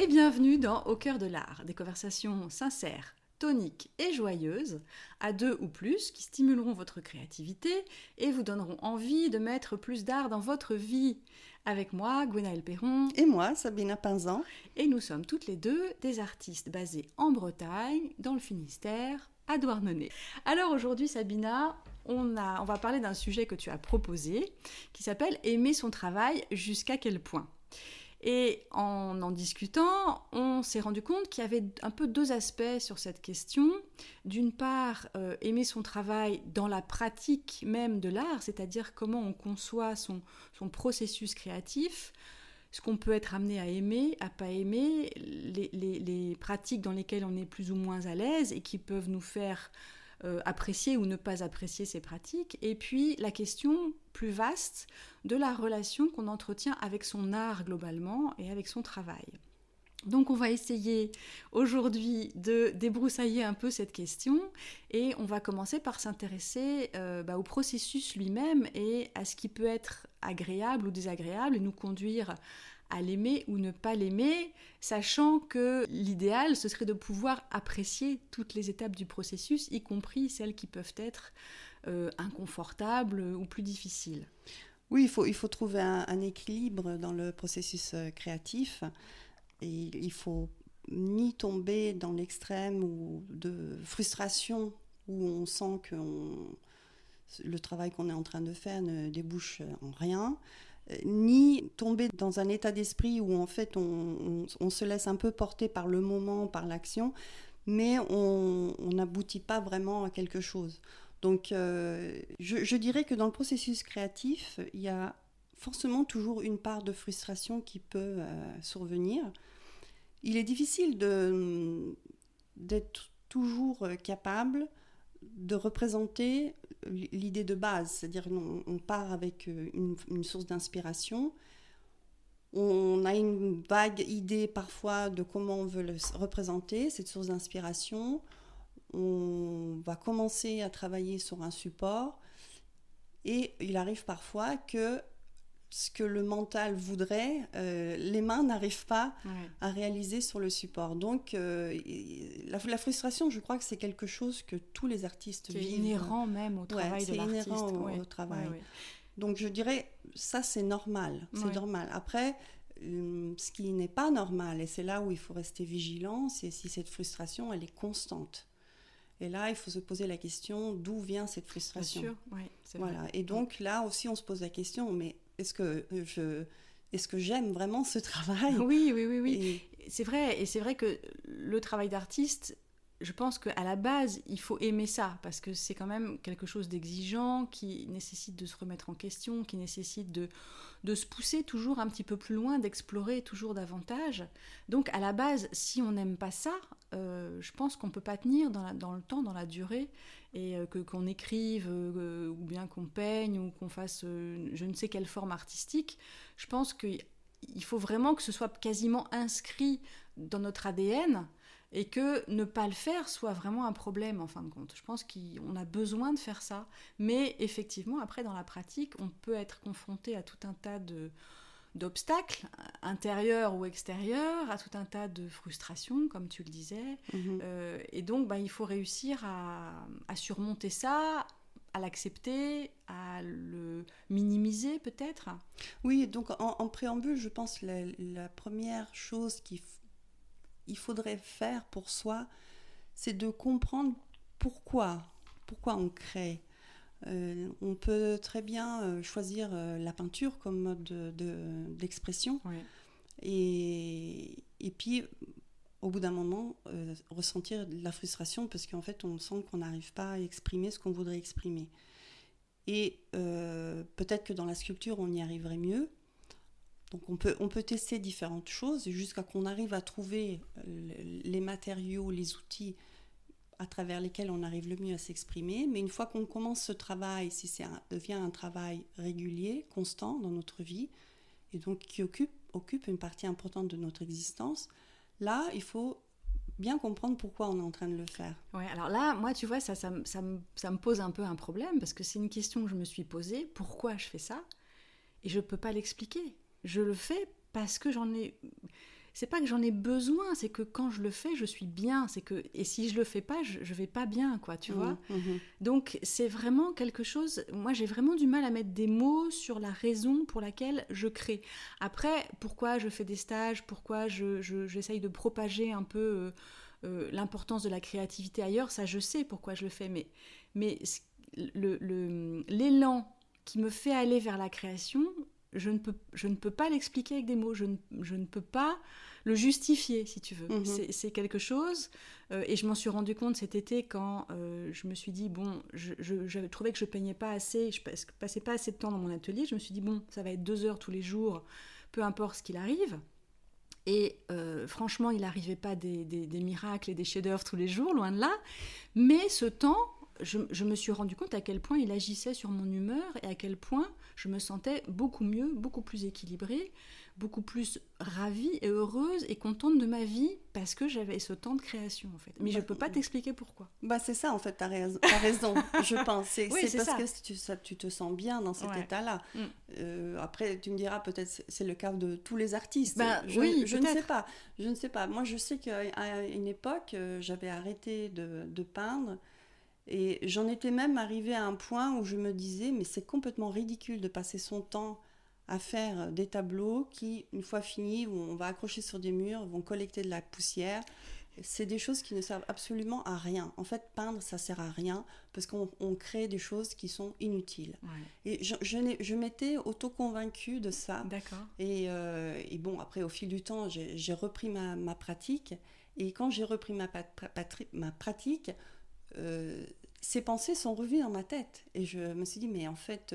Et bienvenue dans Au cœur de l'art, des conversations sincères, toniques et joyeuses, à deux ou plus, qui stimuleront votre créativité et vous donneront envie de mettre plus d'art dans votre vie. Avec moi, Gwenaëlle Perron. Et moi, Sabina Pinzan. Et nous sommes toutes les deux des artistes basés en Bretagne, dans le Finistère, à Douarnenez. Alors aujourd'hui, Sabina, on va parler d'un sujet que tu as proposé, qui s'appelle « Aimer son travail, jusqu'à quel point ?» Et en discutant, on s'est rendu compte qu'il y avait un peu deux aspects sur cette question. D'une part, aimer son travail dans la pratique même de l'art, c'est-à-dire comment on conçoit son processus créatif, ce qu'on peut être amené à aimer, à pas aimer, les pratiques dans lesquelles on est plus ou moins à l'aise et qui peuvent nous faire apprécier ou ne pas apprécier ces pratiques, et puis la question plus vaste de la relation qu'on entretient avec son art globalement et avec son travail. Donc on va essayer aujourd'hui de débroussailler un peu cette question et on va commencer par s'intéresser au processus lui-même et à ce qui peut être agréable ou désagréable et nous conduire à l'aimer ou ne pas l'aimer, sachant que l'idéal, ce serait de pouvoir apprécier toutes les étapes du processus, y compris celles qui peuvent être inconfortables ou plus difficiles. Oui, il faut trouver un équilibre dans le processus créatif. Et il ne faut ni tomber dans l'extrême ou de frustration où on sent que le travail qu'on est en train de faire ne débouche en rien, ni tomber dans un état d'esprit où en fait on se laisse un peu porter par le moment, par l'action, mais on n'aboutit pas vraiment à quelque chose. Donc je dirais que dans le processus créatif, il y a forcément toujours une part de frustration qui peut survenir. Il est difficile d'être toujours capable de représenter l'idée de base, c'est-à-dire on part avec une source d'inspiration, on a une vague idée parfois de comment on veut le représenter, cette source d'inspiration, on va commencer à travailler sur un support et il arrive parfois que ce que le mental voudrait, les mains n'arrivent pas à réaliser sur le support. Donc, la frustration, je crois que c'est quelque chose que tous les artistes vivent. C'est inhérent même au travail de l'artiste. C'est inhérent au travail. Ouais. Donc, je dirais, ça, c'est normal. C'est normal. Après, ce qui n'est pas normal, et c'est là où il faut rester vigilant, c'est si cette frustration, elle est constante. Et là, il faut se poser la question, d'où vient cette frustration ? Bien sûr, oui, c'est voilà. vrai. Et donc, là aussi, on se pose la question, mais est-ce que j'aime vraiment ce travail ? Oui. C'est vrai, et c'est vrai que le travail d'artiste, je pense qu'à la base, il faut aimer ça, parce que c'est quand même quelque chose d'exigeant, qui nécessite de se remettre en question, qui nécessite de se pousser toujours un petit peu plus loin, d'explorer toujours davantage. Donc à la base, si on n'aime pas ça, je pense qu'on ne peut pas tenir dans le temps, dans la durée, et qu'on écrive, ou bien qu'on peigne, ou qu'on fasse je ne sais quelle forme artistique. Je pense qu'il faut vraiment que ce soit quasiment inscrit dans notre ADN, et que ne pas le faire soit vraiment un problème en fin de compte. Je pense qu'on a besoin de faire ça, mais effectivement, après, dans la pratique, on peut être confronté à tout un tas d'obstacles, intérieurs ou extérieurs, à tout un tas de frustrations, comme tu le disais. Et donc, il faut réussir à surmonter ça, à l'accepter, à le minimiser peut-être. Oui, donc en préambule, je pense que la première chose qu'il faudrait faire pour soi, c'est de comprendre pourquoi on crée. On peut très bien choisir la peinture comme mode d'expression. Oui. Et puis, au bout d'un moment, ressentir de la frustration parce qu'en fait, on sent qu'on n'arrive pas à exprimer ce qu'on voudrait exprimer. Et peut-être que dans la sculpture, on y arriverait mieux. Donc on peut tester différentes choses jusqu'à qu'on arrive à trouver les matériaux, les outils à travers lesquels on arrive le mieux à s'exprimer. Mais une fois qu'on commence ce travail, si devient un travail régulier, constant dans notre vie, et donc qui occupe une partie importante de notre existence, là, il faut bien comprendre pourquoi on est en train de le faire. Ouais, alors là, moi, tu vois, ça me pose un peu un problème, parce que c'est une question que je me suis posée, pourquoi je fais ça ? Et je ne peux pas l'expliquer. Je le fais parce que j'en ai... c'est pas que j'en ai besoin, c'est que quand je le fais, je suis bien. Et si je le fais pas, je vais pas bien, quoi, tu vois. Donc c'est vraiment quelque chose. Moi, j'ai vraiment du mal à mettre des mots sur la raison pour laquelle je crée. Après, pourquoi je fais des stages, pourquoi j'essaye de propager un peu l'importance de la créativité ailleurs, ça je sais pourquoi je le fais, mais l'élan qui me fait aller vers la création, je ne peux pas l'expliquer avec des mots, je ne peux pas le justifier, si tu veux. C'est quelque chose, et je m'en suis rendu compte cet été quand je me suis dit, bon, j'avais trouvé que je peignais pas assez, je passais pas assez de temps dans mon atelier, je me suis dit, bon, ça va être 2 heures tous les jours, peu importe ce qu'il arrive. Et franchement, il n'arrivait pas des miracles et des chefs-d'œuvre tous les jours, loin de là. Mais ce temps, je me suis rendu compte à quel point il agissait sur mon humeur et à quel point je me sentais beaucoup mieux, beaucoup plus équilibrée, beaucoup plus ravie et heureuse et contente de ma vie parce que j'avais ce temps de création, en fait. Mais je ne peux pas t'expliquer pourquoi. C'est ça, en fait, tu as raison, je pense. C'est parce que tu te sens bien dans cet état-là. Après, tu me diras, peut-être c'est le cas de tous les artistes. Je ne sais pas. Moi, je sais qu'à une époque, j'avais arrêté de peindre. Et j'en étais même arrivée à un point où je me disais, mais c'est complètement ridicule de passer son temps à faire des tableaux qui, une fois finis, on va accrocher sur des murs, vont collecter de la poussière. C'est des choses qui ne servent absolument à rien. En fait, peindre, ça sert à rien parce qu'on crée des choses qui sont inutiles. Ouais. Et je m'étais auto-convaincue de ça. D'accord. Et bon, après, au fil du temps, j'ai repris ma pratique. Et quand j'ai repris ma pratique, ces pensées sont revenues dans ma tête. Et je me suis dit, mais en fait,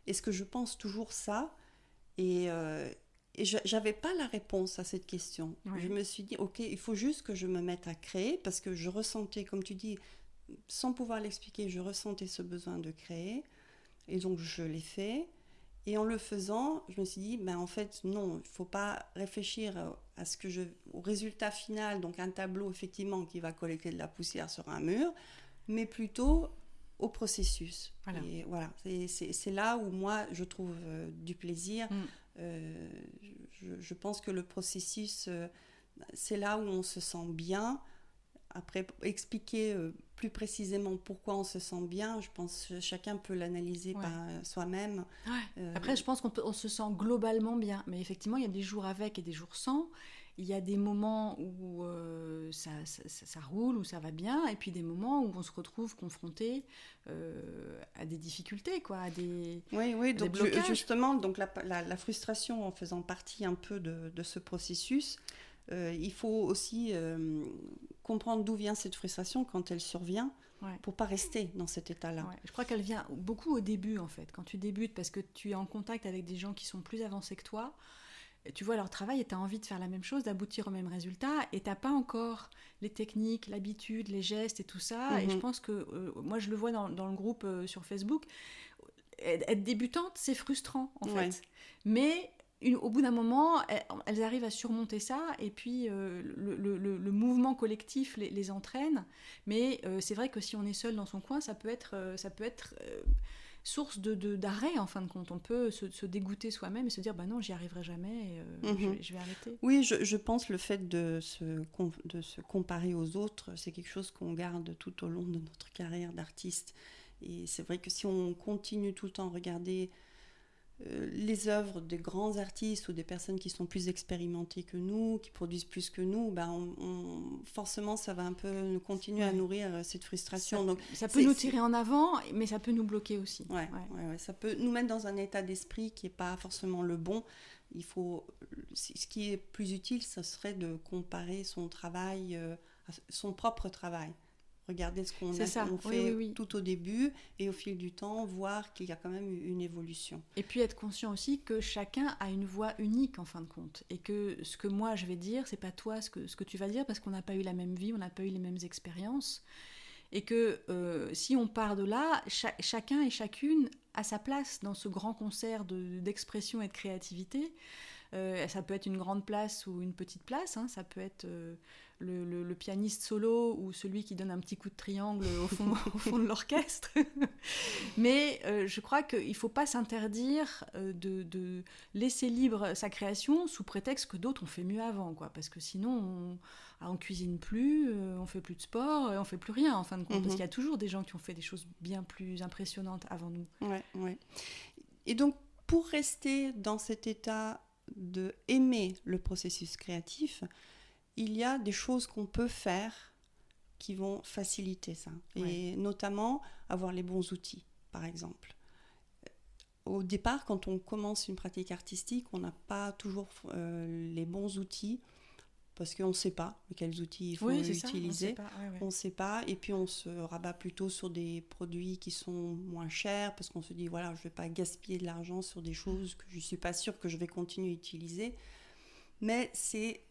est-ce que je pense toujours ça ? Et j'avais pas la réponse à cette question. Ouais. Je me suis dit, ok, il faut juste que je me mette à créer parce que je ressentais, comme tu dis, sans pouvoir l'expliquer, je ressentais ce besoin de créer. Et donc, je l'ai fait. Et en le faisant, je me suis dit, en fait, non, il faut pas réfléchir au résultat final, donc un tableau, effectivement, qui va collecter de la poussière sur un mur, mais plutôt au processus. Voilà. Et voilà, c'est là où moi, je trouve du plaisir. Je pense que le processus, c'est là où on se sent bien. Après, expliquer plus précisément pourquoi on se sent bien, je pense que chacun peut l'analyser par soi-même. Ouais. Après, je pense qu'on se sent globalement bien. Mais effectivement, il y a des jours avec et des jours sans. Il y a des moments où ça roule, où ça va bien, et puis des moments où on se retrouve confronté à des difficultés, quoi, à des donc blocages. Justement, donc la frustration en faisant partie un peu de ce processus, il faut aussi comprendre d'où vient cette frustration quand elle survient, pour pas rester dans cet état-là. Ouais. Je crois qu'elle vient beaucoup au début, en fait, quand tu débutes, parce que tu es en contact avec des gens qui sont plus avancés que toi. Tu vois leur travail et tu as envie de faire la même chose, d'aboutir au même résultat, et tu n'as pas encore les techniques, l'habitude, les gestes et tout ça. Et je pense que, moi je le vois dans le groupe sur Facebook, être débutante, c'est frustrant en fait. Mais au bout d'un moment, elles arrivent à surmonter ça, et puis le mouvement collectif les entraîne. Mais c'est vrai que si on est seul dans son coin, ça peut être source d'arrêt, en fin de compte. On peut se dégoûter soi-même et se dire, non, j'y arriverai jamais, je vais arrêter. Oui, je pense le fait de se comparer aux autres, c'est quelque chose qu'on garde tout au long de notre carrière d'artiste. Et c'est vrai que si on continue tout le temps à regarder les œuvres des grands artistes ou des personnes qui sont plus expérimentées que nous, qui produisent plus que nous, forcément ça va un peu continuer à nourrir cette frustration. Ça peut nous tirer en avant, mais ça peut nous bloquer aussi. Ça peut nous mettre dans un état d'esprit qui n'est pas forcément le bon. Ce qui est plus utile, ce serait de comparer son travail à son propre travail. Regarder ce qu'on fait tout au début, et au fil du temps, voir qu'il y a quand même une évolution. Et puis être conscient aussi que chacun a une voix unique en fin de compte. Et que ce que moi je vais dire, c'est pas toi ce que tu vas dire, parce qu'on n'a pas eu la même vie, on n'a pas eu les mêmes expériences. Et que si on part de là, chacun et chacune a sa place dans ce grand concert d'expression et de créativité. Ça peut être une grande place ou une petite place, hein. Ça peut être le pianiste solo ou celui qui donne un petit coup de triangle au fond de l'orchestre. Mais je crois qu'il ne faut pas s'interdire de laisser libre sa création sous prétexte que d'autres ont fait mieux avant, quoi. Parce que sinon, on cuisine plus, on fait plus de sport, on fait plus rien en fin de compte. Parce qu'il y a toujours des gens qui ont fait des choses bien plus impressionnantes avant nous. Ouais. Et donc, pour rester dans cet état de aimer le processus créatif, il y a des choses qu'on peut faire qui vont faciliter ça. Et notamment, avoir les bons outils, par exemple. Au départ, quand on commence une pratique artistique, on n'a pas toujours les bons outils parce qu'on ne sait pas quels outils il faut utiliser. On ne sait pas. Et puis, on se rabat plutôt sur des produits qui sont moins chers parce qu'on se dit, voilà, je ne vais pas gaspiller de l'argent sur des choses que je ne suis pas sûre que je vais continuer à utiliser. Mais c'est...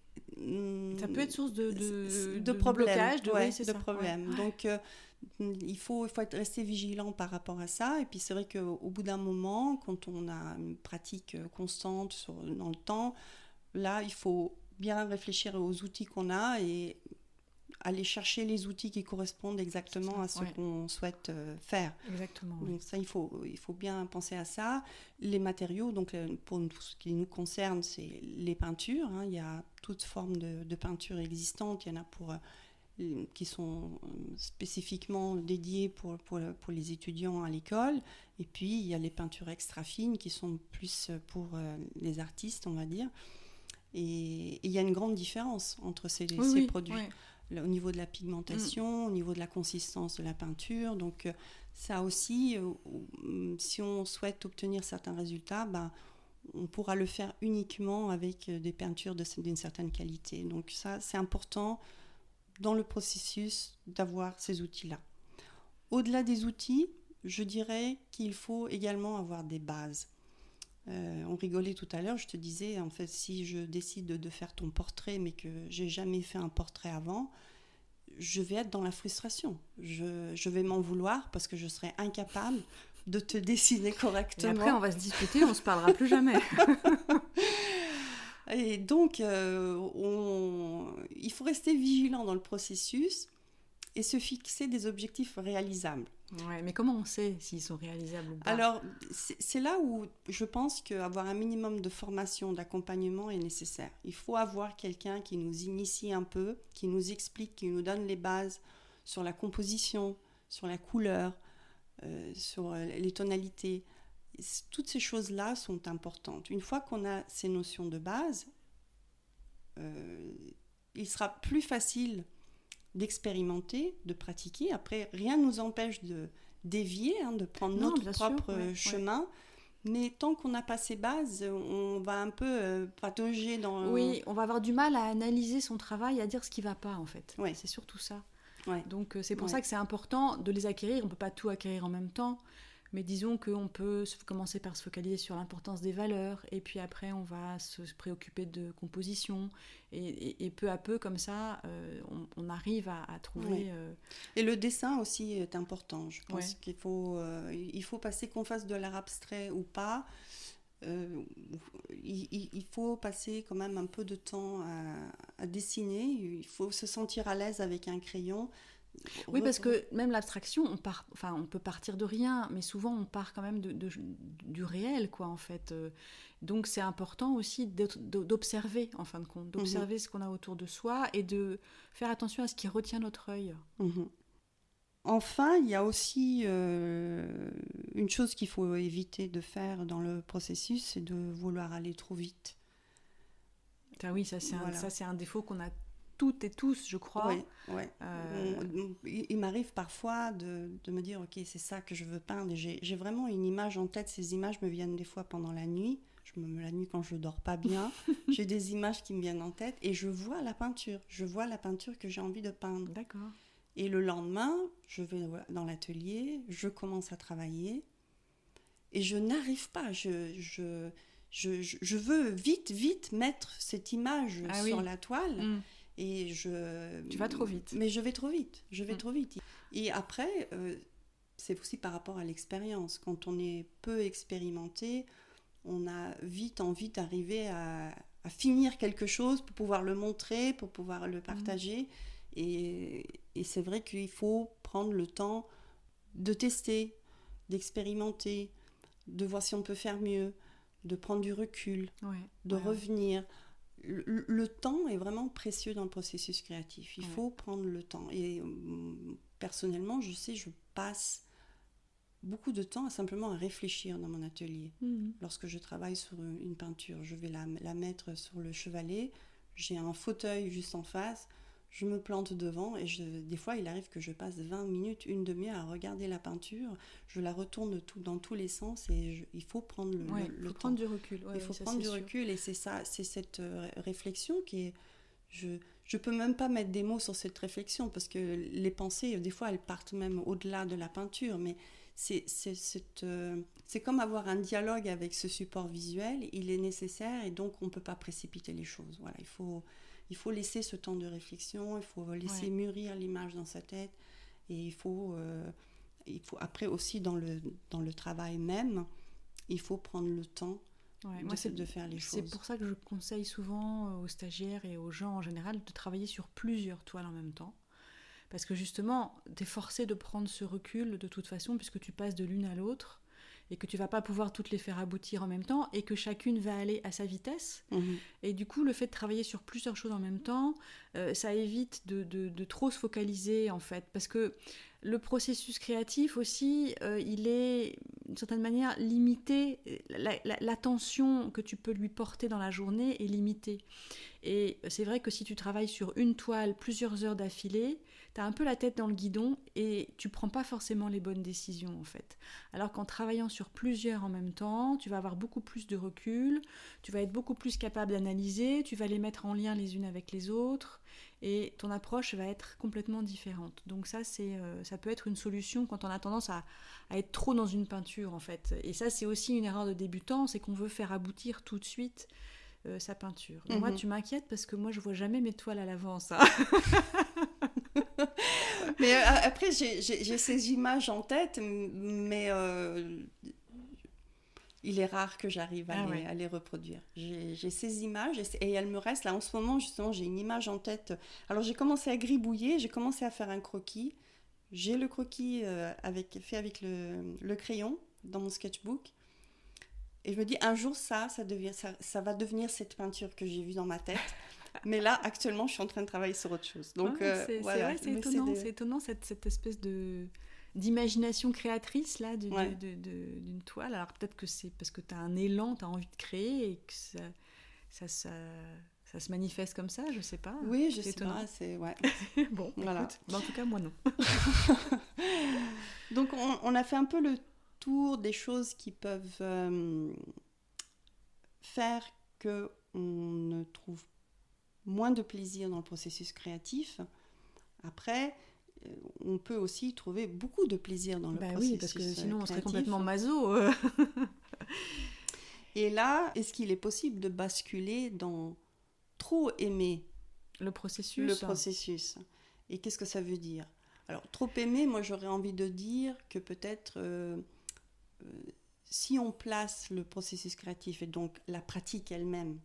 ça peut être source de problèmes. Blocage, de problèmes. Ouais. Donc, il faut rester vigilant par rapport à ça. Et puis, c'est vrai qu'au bout d'un moment, quand on a une pratique constante dans le temps, là, il faut bien réfléchir aux outils qu'on a et aller chercher les outils qui correspondent exactement à ce qu'on souhaite faire. Exactement. Donc ça, il faut bien penser à ça. Les matériaux, donc pour ce qui nous concerne, c'est les peintures. Hein. Il y a toutes formes de peintures existantes. Il y en a qui sont spécifiquement dédiées pour les étudiants à l'école. Et puis, il y a les peintures extra fines qui sont plus pour les artistes, on va dire. Et il y a une grande différence entre ces produits. Oui. Au niveau de la pigmentation, au niveau de la consistance de la peinture. Donc ça aussi, si on souhaite obtenir certains résultats, on pourra le faire uniquement avec des peintures d'une certaine qualité. Donc ça, c'est important dans le processus d'avoir ces outils-là. Au-delà des outils, je dirais qu'il faut également avoir des bases. On rigolait tout à l'heure, je te disais, en fait, si je décide de faire ton portrait, mais que j'ai jamais fait un portrait avant, je vais être dans la frustration. Je vais m'en vouloir parce que je serai incapable de te dessiner correctement. Et après, on va se disputer, on se parlera plus jamais. Et donc, il faut rester vigilant dans le processus et se fixer des objectifs réalisables. Ouais, mais comment on sait s'ils sont réalisables ou pas ? Alors, c'est là où je pense qu'avoir un minimum de formation, d'accompagnement est nécessaire. Il faut avoir quelqu'un qui nous initie un peu, qui nous explique, qui nous donne les bases sur la composition, sur la couleur, sur les tonalités. Toutes ces choses-là sont importantes. Une fois qu'on a ces notions de base, il sera plus facile d'expérimenter, de pratiquer. Après, rien ne nous empêche de dévier, de prendre notre propre chemin. Ouais. Mais tant qu'on n'a pas ces bases, on va un peu patauger dans... Oui, on va avoir du mal à analyser son travail, à dire ce qui ne va pas, en fait. Ouais. C'est surtout ça. Ouais. Donc, c'est pour ça que c'est important de les acquérir. On ne peut pas tout acquérir en même temps. Mais disons qu'on peut commencer par se focaliser sur l'importance des valeurs, et puis après on va se préoccuper de composition, et peu à peu comme ça, on arrive à trouver... Et le dessin aussi est important, je pense qu'il faut passer, qu'on fasse de l'art abstrait ou pas, il faut passer quand même un peu de temps à dessiner, il faut se sentir à l'aise avec un crayon. Oui, parce que même l'abstraction, on peut partir de rien, mais souvent on part quand même du réel, quoi, en fait. Donc c'est important aussi d'observer, en fin de compte, d'observer ce qu'on a autour de soi et de faire attention à ce qui retient notre œil. Enfin, il y a aussi une chose qu'il faut éviter de faire dans le processus, c'est de vouloir aller trop vite. Oui, ça c'est un défaut qu'on a toutes et tous, je crois. Oui. Il m'arrive parfois de me dire, ok, c'est ça que je veux peindre. J'ai vraiment une image en tête. Ces images me viennent des fois pendant la nuit. La nuit, quand je ne dors pas bien, j'ai des images qui me viennent en tête et je vois la peinture. Je vois la peinture que j'ai envie de peindre. D'accord. Et le lendemain, je vais dans l'atelier, je commence à travailler et je n'arrive pas. Je veux vite mettre cette image sur la toile. Et tu vas trop vite. Mais je vais trop vite. Trop vite. Et après, c'est aussi par rapport à l'expérience. Quand on est peu expérimenté, on a vite envie d'arriver à finir quelque chose pour pouvoir le montrer, pour pouvoir le partager. Et c'est vrai qu'il faut prendre le temps de tester, d'expérimenter, de voir si on peut faire mieux, de prendre du recul, de revenir. Le temps est vraiment précieux dans le processus créatif. Il faut prendre le temps. Et personnellement, je sais, je passe beaucoup de temps simplement à réfléchir dans mon atelier. Lorsque je travaille sur une peinture, je vais la mettre sur le chevalet, j'ai un fauteuil juste en face, je me plante devant et des fois il arrive que je passe 20 minutes, une demi-heure à regarder la peinture, je la retourne dans tous les sens et il faut prendre le temps. Prendre du recul. Il faut prendre du recul et c'est ça, c'est cette réflexion qui est... Je peux même pas mettre des mots sur cette réflexion parce que les pensées, des fois, elles partent même au-delà de la peinture, mais c'est comme avoir un dialogue avec ce support visuel, il est nécessaire et donc on ne peut pas précipiter les choses. Voilà, il faut laisser ce temps de réflexion, il faut laisser mûrir l'image dans sa tête et il faut après aussi dans le travail même, il faut prendre le temps de faire les choses. C'est pour ça que je conseille souvent aux stagiaires et aux gens en général de travailler sur plusieurs toiles en même temps. Parce que justement, tu es forcé de prendre ce recul de toute façon, puisque tu passes de l'une à l'autre, et que tu vas pas pouvoir toutes les faire aboutir en même temps, et que chacune va aller à sa vitesse. Et du coup, le fait de travailler sur plusieurs choses en même temps, ça évite de trop se focaliser, en fait. Parce que le processus créatif aussi, il est d'une certaine manière limité. L'attention que tu peux lui porter dans la journée est limitée. Et c'est vrai que si tu travailles sur une toile plusieurs heures d'affilée, tu as un peu la tête dans le guidon et tu prends pas forcément les bonnes décisions en fait. Alors qu'en travaillant sur plusieurs en même temps, tu vas avoir beaucoup plus de recul, tu vas être beaucoup plus capable d'analyser, tu vas les mettre en lien les unes avec les autres et ton approche va être complètement différente. Donc ça, ça peut être une solution quand on a tendance à être trop dans une peinture en fait. Et ça, c'est aussi une erreur de débutant, c'est qu'on veut faire aboutir tout de suite sa peinture. Donc moi, tu m'inquiètes parce que moi, je vois jamais mes toiles à l'avance. Hein. Mais après, j'ai ces images en tête, mais il est rare que j'arrive à les reproduire. J'ai ces images et elles me restent. Là, en ce moment, justement, j'ai une image en tête. Alors, j'ai commencé à gribouiller, j'ai commencé à faire un croquis. J'ai le croquis fait avec le crayon dans mon sketchbook. Et je me dis, un jour, ça va devenir cette peinture que j'ai vue dans ma tête. Mais là, actuellement, je suis en train de travailler sur autre chose. Donc, voilà. C'est étonnant, c'est étonnant cette espèce d'imagination créatrice là, d'une toile. Alors peut-être que c'est parce que tu as un élan, tu as envie de créer et que ça se manifeste comme ça, je sais pas. Oui, je sais pas. Bon, voilà. Écoute, en tout cas, moi non. Donc, on a fait un peu le tour des choses qui peuvent faire qu'on ne trouve moins de plaisir dans le processus créatif. Après, on peut aussi trouver beaucoup de plaisir dans le processus oui, parce que sinon on serait complètement maso. Et là, est-ce qu'il est possible de basculer dans trop aimer le processus? Et qu'est-ce que ça veut dire? Alors, trop aimer, moi j'aurais envie de dire que peut-être si on place le processus créatif et donc la pratique elle-même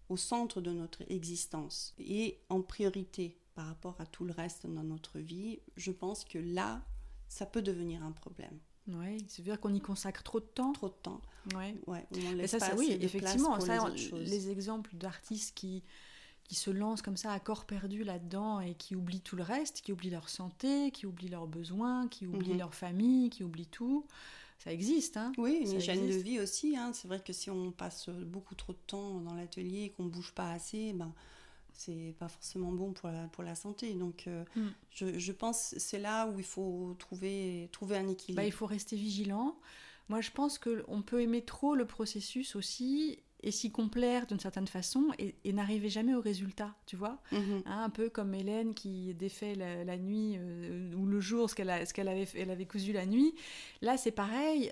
au centre de notre existence et en priorité par rapport à tout le reste dans notre vie, je pense que là, ça peut devenir un problème. Oui, c'est-à-dire qu'on y consacre trop de temps. Trop de temps. Ouais. On laisse pas oui, assez de effectivement, place pour les autres choses. Les exemples d'artistes qui se lancent comme ça à corps perdu là-dedans et qui oublient tout le reste, qui oublient leur santé, qui oublient leurs besoins, qui oublient leur famille, qui oublient tout. Ça existe, hein. Oui, une hygiène de vie aussi, hein. C'est vrai que si on passe beaucoup trop de temps dans l'atelier et qu'on ne bouge pas assez, c'est pas forcément bon pour la santé. Donc, je pense que c'est là où il faut trouver un équilibre. Il faut rester vigilant. Moi, je pense qu'on peut aimer trop le processus aussi et s'y complaire d'une certaine façon et n'arriver jamais au résultat, tu vois. Un peu comme Hélène qui défait la nuit ou le jour elle avait cousu la nuit. Là, c'est pareil.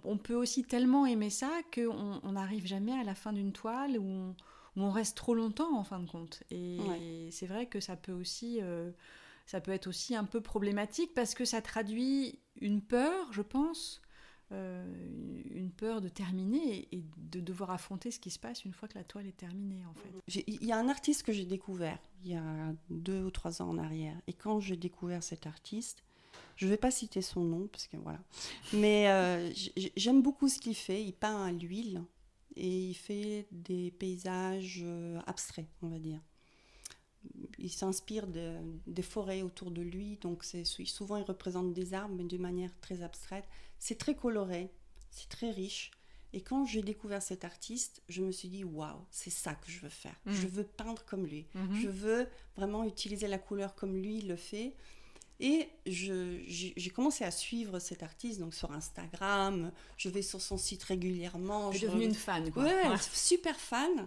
On peut aussi tellement aimer ça qu'on n'arrive jamais à la fin d'une toile où on reste trop longtemps en fin de compte. Et c'est vrai que ça peut être aussi un peu problématique parce que ça traduit une peur, je pense, une peur de terminer et de devoir affronter ce qui se passe une fois que la toile est terminée, en fait. Il y a un artiste que j'ai découvert il y a 2 ou 3 ans en arrière. Et quand j'ai découvert cet artiste, je ne vais pas citer son nom, parce que voilà. Mais j'aime beaucoup ce qu'il fait. Il peint à l'huile et il fait des paysages abstraits, on va dire. Il s'inspire des forêts autour de lui, donc souvent il représente des arbres, mais d'une manière très abstraite. C'est très coloré, c'est très riche. Et quand j'ai découvert cet artiste, je me suis dit, waouh, c'est ça que je veux faire. Je veux peindre comme lui. Je veux vraiment utiliser la couleur comme lui le fait. Et j'ai commencé à suivre cet artiste donc sur Instagram. Je vais sur son site régulièrement. Je suis devenue une fan, quoi. Ouais, super fan.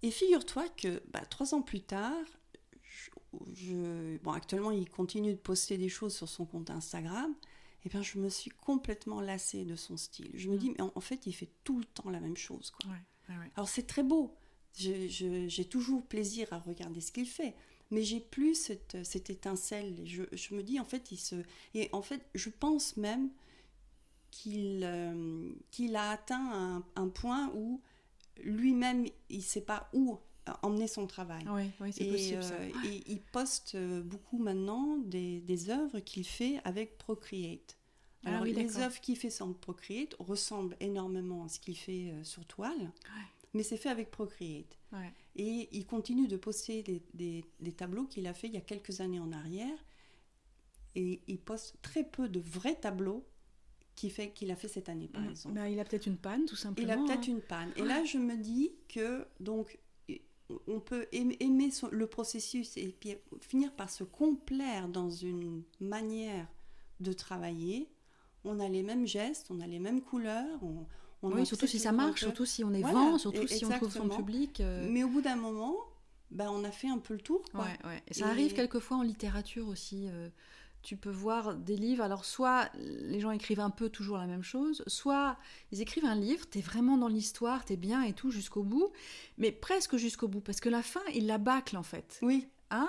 Et figure-toi que 3 ans plus tard, bon, actuellement, il continue de poster des choses sur son compte Instagram. Et bien, je me suis complètement lassée de son style. Je me dis, mais en fait, il fait tout le temps la même chose, quoi. Ouais. Alors, c'est très beau. J'ai toujours plaisir à regarder ce qu'il fait. Mais j'ai plus cette étincelle. Et je me dis, en fait, Et en fait, je pense même qu'il a atteint un point où lui-même, il ne sait pas où emmener son travail. Oui, c'est possible, ça. Et il poste beaucoup maintenant des œuvres qu'il fait avec Procreate. Alors, les œuvres qu'il fait sur Procreate ressemblent énormément à ce qu'il fait sur toile, mais c'est fait avec Procreate. Ouais. Et il continue de poster des tableaux qu'il a fait il y a quelques années en arrière, et il poste très peu de vrais tableaux qu'il a fait cette année, par exemple. Il a peut-être une panne, tout simplement. Il a peut-être une panne. Et là, je me dis que donc, on peut aimer le processus et puis finir par se complaire dans une manière de travailler. On a les mêmes gestes, on a les mêmes couleurs. Oui, surtout si ça marche, surtout si on est vent, surtout si on trouve son public. Mais au bout d'un moment, on a fait un peu le tour, quoi. Ouais. Et ça arrive quelquefois en littérature aussi. Tu peux voir des livres, alors soit les gens écrivent un peu toujours la même chose, soit ils écrivent un livre, t'es vraiment dans l'histoire, t'es bien et tout jusqu'au bout, mais presque jusqu'au bout, parce que la fin, ils la bâclent en fait. Oui.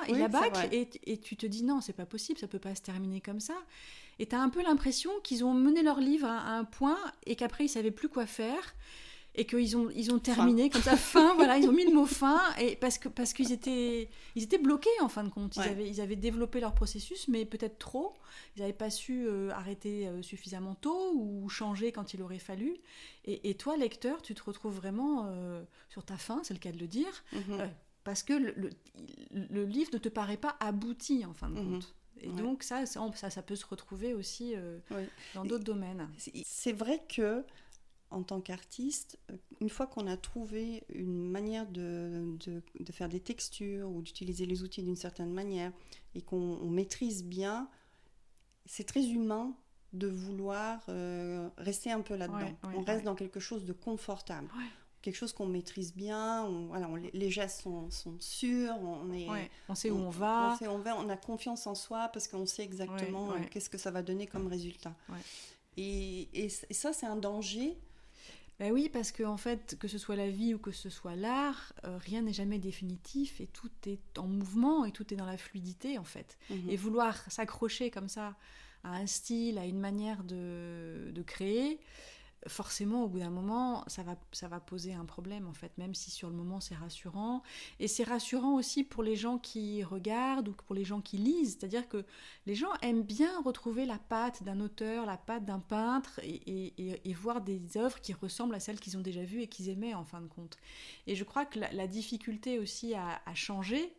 Il la bâcle et tu te dis non, c'est pas possible, ça peut pas se terminer comme ça. Et t'as un peu l'impression qu'ils ont mené leur livre à un point et qu'après ils savaient plus quoi faire. Et qu'ils ont terminé comme ça, fin, voilà, ils ont mis le mot fin, et parce qu'ils étaient bloqués en fin de compte. Ils avaient développé leur processus, mais peut-être trop. Ils n'avaient pas su arrêter suffisamment tôt ou changer quand il aurait fallu. Et toi, lecteur, tu te retrouves vraiment sur ta faim, c'est le cas de le dire, parce que le livre ne te paraît pas abouti en fin de compte. Et donc ça peut se retrouver aussi dans d'autres domaines. C'est vrai que en tant qu'artiste, une fois qu'on a trouvé une manière de faire des textures ou d'utiliser les outils d'une certaine manière et qu'on maîtrise bien, c'est très humain de vouloir rester un peu là-dedans. On reste dans quelque chose de confortable, quelque chose qu'on maîtrise bien, les gestes sont sûrs, on sait où on va. On a confiance en soi parce qu'on sait exactement qu'est-ce que ça va donner comme résultat. Et ça, c'est un danger. Ben oui, parce que en fait, que ce soit la vie ou que ce soit l'art, rien n'est jamais définitif et tout est en mouvement et tout est dans la fluidité en fait. Et vouloir s'accrocher comme ça à un style, à une manière de créer, forcément au bout d'un moment ça va poser un problème en fait, même si sur le moment c'est rassurant. Et c'est rassurant aussi pour les gens qui regardent ou pour les gens qui lisent, c'est-à-dire que les gens aiment bien retrouver la patte d'un auteur, la patte d'un peintre et voir des œuvres qui ressemblent à celles qu'ils ont déjà vues et qu'ils aimaient en fin de compte. Et je crois que la difficulté aussi à changer,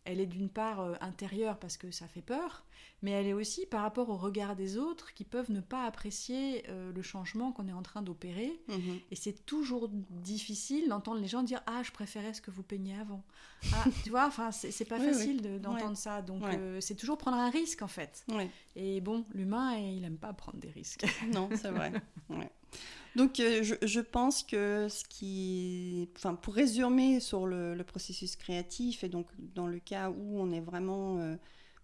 elle est d'une part intérieure parce que ça fait peur, mais elle est aussi par rapport au regard des autres qui peuvent ne pas apprécier le changement qu'on est en train d'opérer. Et c'est toujours difficile d'entendre les gens dire « Ah, je préférais ce que vous peigniez avant. » Ah, tu vois, c'est pas facile d'entendre ça. Donc c'est toujours prendre un risque en fait. Et bon, l'humain, il aime pas prendre des risques. Non, c'est vrai. Donc je pense que pour résumer sur le processus créatif, et donc dans le cas où on est vraiment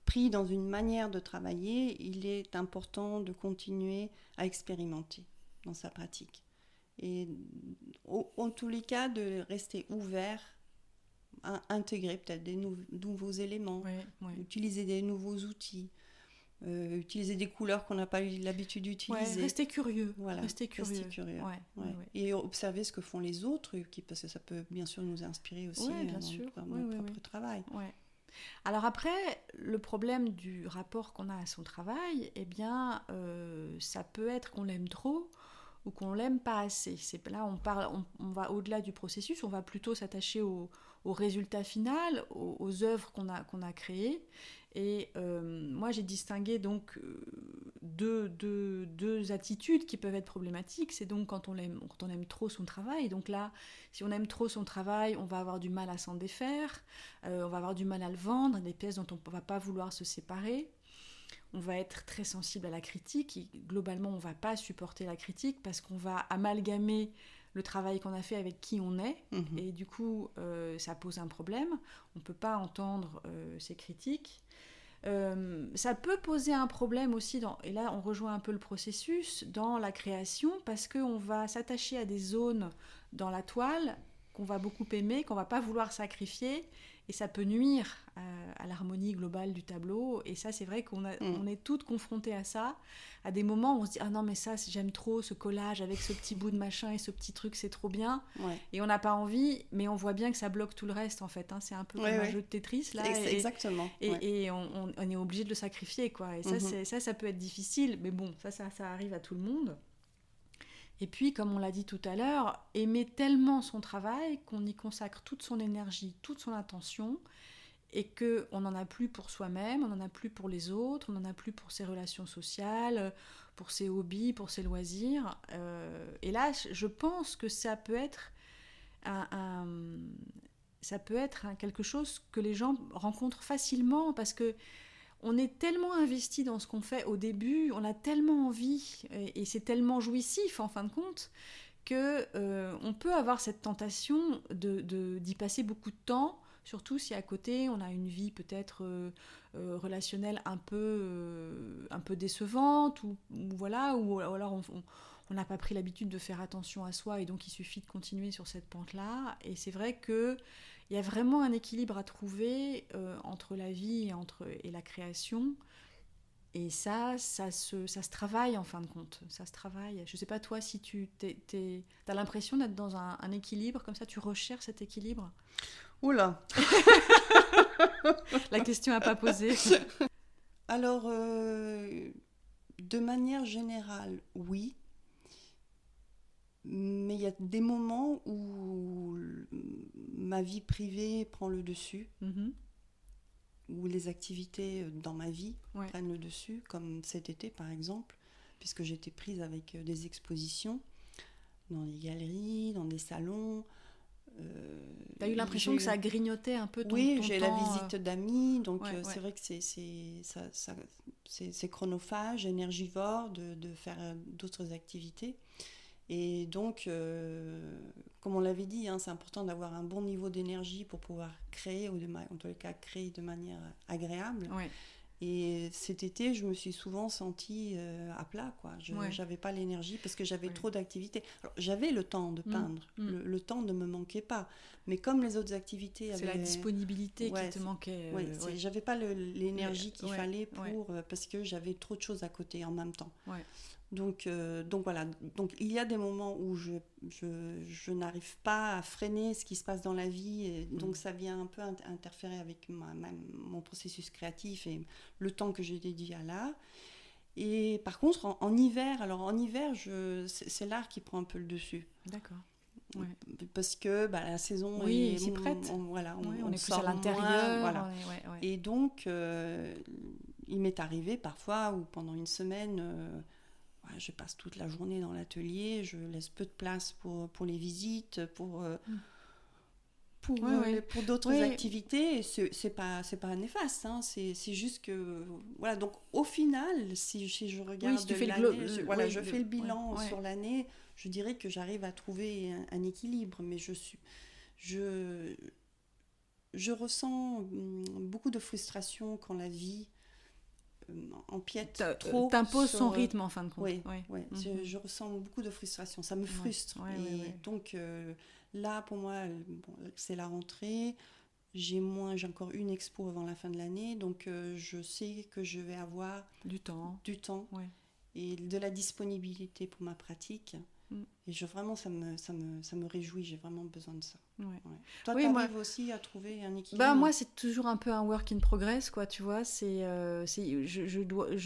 pris dans une manière de travailler, il est important de continuer à expérimenter dans sa pratique. Et en tous les cas, de rester ouvert à intégrer peut-être des nouveaux éléments, utiliser des nouveaux outils. utiliser des couleurs qu'on n'a pas eu l'habitude d'utiliser. Rester curieux. Voilà, rester curieux. Ouais. Et observer ce que font les autres, parce que ça peut bien sûr nous inspirer aussi dans notre propre travail. Ouais. Alors après, le problème du rapport qu'on a à son travail, eh bien, ça peut être qu'on l'aime trop ou qu'on l'aime pas assez. Là, on va au-delà du processus, on va plutôt s'attacher au résultat final, aux œuvres qu'on a créées. Et moi, j'ai distingué donc deux attitudes qui peuvent être problématiques. C'est donc quand on aime trop son travail. Donc là, si on aime trop son travail, on va avoir du mal à s'en défaire, on va avoir du mal à le vendre, des pièces dont on ne va pas vouloir se séparer. On va être très sensible à la critique. Et globalement, on ne va pas supporter la critique parce qu'on va amalgamer le travail qu'on a fait avec qui on est. Et du coup, ça pose un problème. On ne peut pas entendre ces critiques. Ça peut poser un problème aussi, et là on rejoint un peu le processus, dans la création, parce qu'on va s'attacher à des zones dans la toile qu'on va beaucoup aimer, qu'on ne va pas vouloir sacrifier, et ça peut nuire à l'harmonie globale du tableau. Et ça, c'est vrai qu'on est toutes confrontées à ça, à des moments où on se dit « Ah non, mais ça, j'aime trop ce collage avec ce petit bout de machin et ce petit truc, c'est trop bien. » Et on n'a pas envie, mais on voit bien que ça bloque tout le reste, en fait. Hein. C'est un peu comme un jeu de Tetris, là. Exactement. Et on est obligé de le sacrifier, quoi. Et ça peut être difficile, mais bon, ça arrive à tout le monde. Et puis, comme on l'a dit tout à l'heure, aimer tellement son travail qu'on y consacre toute son énergie, toute son attention, et qu'on n'en a plus pour soi-même, on n'en a plus pour les autres, on n'en a plus pour ses relations sociales, pour ses hobbies, pour ses loisirs. Et là, je pense que ça peut être quelque chose que les gens rencontrent facilement, parce que on est tellement investi dans ce qu'on fait au début, on a tellement envie, et c'est tellement jouissif en fin de compte, qu'on peut avoir cette tentation d'y passer beaucoup de temps, surtout si à côté on a une vie peut-être relationnelle un peu décevante, ou alors on n'a pas pris l'habitude de faire attention à soi, et donc il suffit de continuer sur cette pente-là. Et c'est vrai qu'il y a vraiment un équilibre à trouver entre la vie et la création. Et ça se travaille en fin de compte. Ça se travaille. Je ne sais pas, toi, si tu as l'impression d'être dans un équilibre, comme ça, tu recherches cet équilibre. Oula. La question n'a pas posé. Alors, de manière générale, oui. Mais il y a des moments où ma vie privée prend le dessus, où les activités dans ma vie prennent le dessus, comme cet été par exemple, puisque j'étais prise avec des expositions dans des galeries, dans des salons. T'as eu l'impression que ça grignotait un peu ton temps? Oui, j'ai la visite d'amis, donc c'est vrai que c'est chronophage, énergivore de faire d'autres activités. Et donc, comme on l'avait dit, c'est important d'avoir un bon niveau d'énergie pour pouvoir créer, ou en tous les cas créer de manière agréable. Et cet été, je me suis souvent sentie à plat, quoi. Je n'avais pas l'énergie parce que j'avais trop d'activités. Alors, j'avais le temps de peindre, le temps ne me manquait pas. Mais comme les autres activités avaient... C'est la disponibilité qui te manquait. J'avais pas l'énergie qu'il fallait pour... parce que j'avais trop de choses à côté en même temps. Donc voilà, donc il y a des moments où je n'arrive pas à freiner ce qui se passe dans la vie, et donc ça vient un peu interférer avec mon processus créatif et le temps que j'ai dédié à l'art. Et par contre, en hiver, c'est l'art qui prend un peu le dessus. D'accord. Parce que la saison est prête. On est plus sort à l'intérieur. Voilà. Et donc, il m'est arrivé parfois où pendant une semaine... je passe toute la journée dans l'atelier, je laisse peu de place pour les visites, pour d'autres activités. Et c'est pas néfaste, c'est juste que... Voilà, donc au final, si je regarde l'année, je fais le bilan sur l'année, je dirais que j'arrive à trouver un équilibre, mais je ressens beaucoup de frustration quand la vie empiète trop. T'imposes son rythme en fin de compte. Je ressens beaucoup de frustration, ça me frustre. Donc là, pour moi, c'est la rentrée. j'ai encore une expo avant la fin de l'année, donc je sais que je vais avoir du temps ouais. Et de la disponibilité pour ma pratique. Et vraiment, ça me réjouit, j'ai vraiment besoin de ça. Ouais. Ouais. Toi, tu arrives aussi à trouver un équilibre? Bah, moi, c'est toujours un peu un work in progress, quoi, tu vois. Je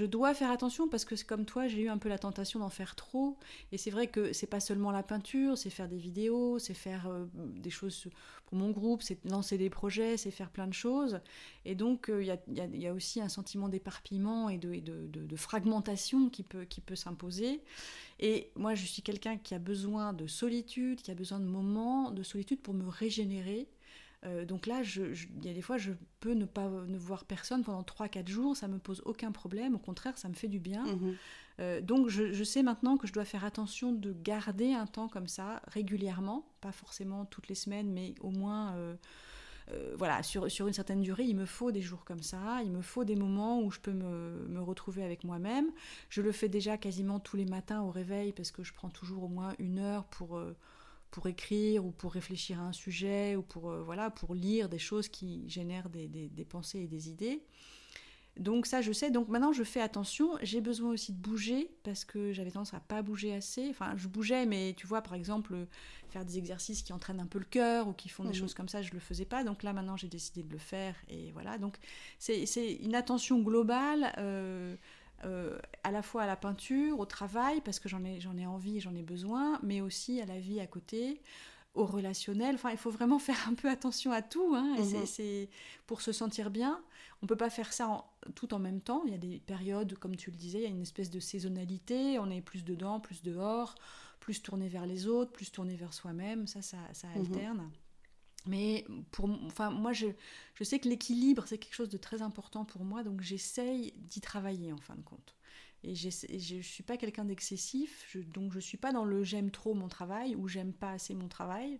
dois faire attention parce que, comme toi, j'ai eu un peu la tentation d'en faire trop. Et c'est vrai que c'est pas seulement la peinture, c'est faire des vidéos, c'est faire des choses pour mon groupe, c'est lancer des projets, c'est faire plein de choses. Et donc, il y a aussi un sentiment d'éparpillement et de fragmentation qui peut s'imposer. Et moi, je suis quelqu'un qui a besoin de solitude, qui a besoin de moments de solitude pour me régénérer. Donc là, il y a des fois, je peux ne voir personne pendant 3-4 jours, ça ne me pose aucun problème, au contraire, ça me fait du bien. Donc je sais maintenant que je dois faire attention de garder un temps comme ça régulièrement, pas forcément toutes les semaines, mais au moins... voilà, sur une certaine durée, il me faut des jours comme ça, il me faut des moments où je peux me retrouver avec moi-même. Je le fais déjà quasiment tous les matins au réveil parce que je prends toujours au moins 1 heure pour écrire ou pour réfléchir à un sujet ou pour lire des choses qui génèrent des pensées et des idées. Donc ça, je sais. Donc maintenant, je fais attention. J'ai besoin aussi de bouger parce que j'avais tendance à pas bouger assez. Enfin, je bougeais, mais tu vois, par exemple, faire des exercices qui entraînent un peu le cœur ou qui font des choses comme ça, je le faisais pas. Donc là, maintenant, j'ai décidé de le faire. Et voilà. Donc c'est une attention globale à la fois à la peinture, au travail, parce que j'en ai envie et j'en ai besoin, mais aussi à la vie à côté, au relationnel. Enfin, il faut vraiment faire un peu attention à tout, hein, et c'est pour se sentir bien. On ne peut pas faire ça tout en même temps. Il y a des périodes, comme tu le disais, il y a une espèce de saisonnalité. On est plus dedans, plus dehors, plus tourné vers les autres, plus tourné vers soi-même. Ça alterne. Mais moi, je sais que l'équilibre, c'est quelque chose de très important pour moi, donc j'essaye d'y travailler en fin de compte. Et je ne suis pas quelqu'un d'excessif, donc je ne suis pas dans le j'aime trop mon travail ou j'aime pas assez mon travail.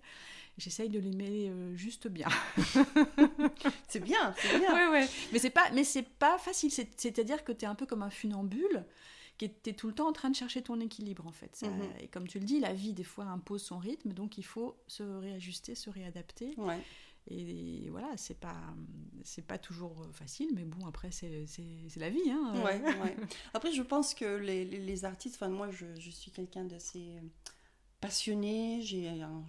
J'essaye de l'aimer juste bien. C'est bien, c'est bien. Ouais. Mais c'est pas facile, c'est-à-dire que tu es un peu comme un funambule, qui était tout le temps en train de chercher ton équilibre en fait. Et comme tu le dis, la vie des fois impose son rythme, donc il faut se réajuster, se réadapter. Ouais. Et voilà, c'est pas toujours facile, mais bon, après c'est la vie. Hein. Ouais. Après, je pense que les artistes, enfin moi je suis quelqu'un d'assez passionné, j'ai un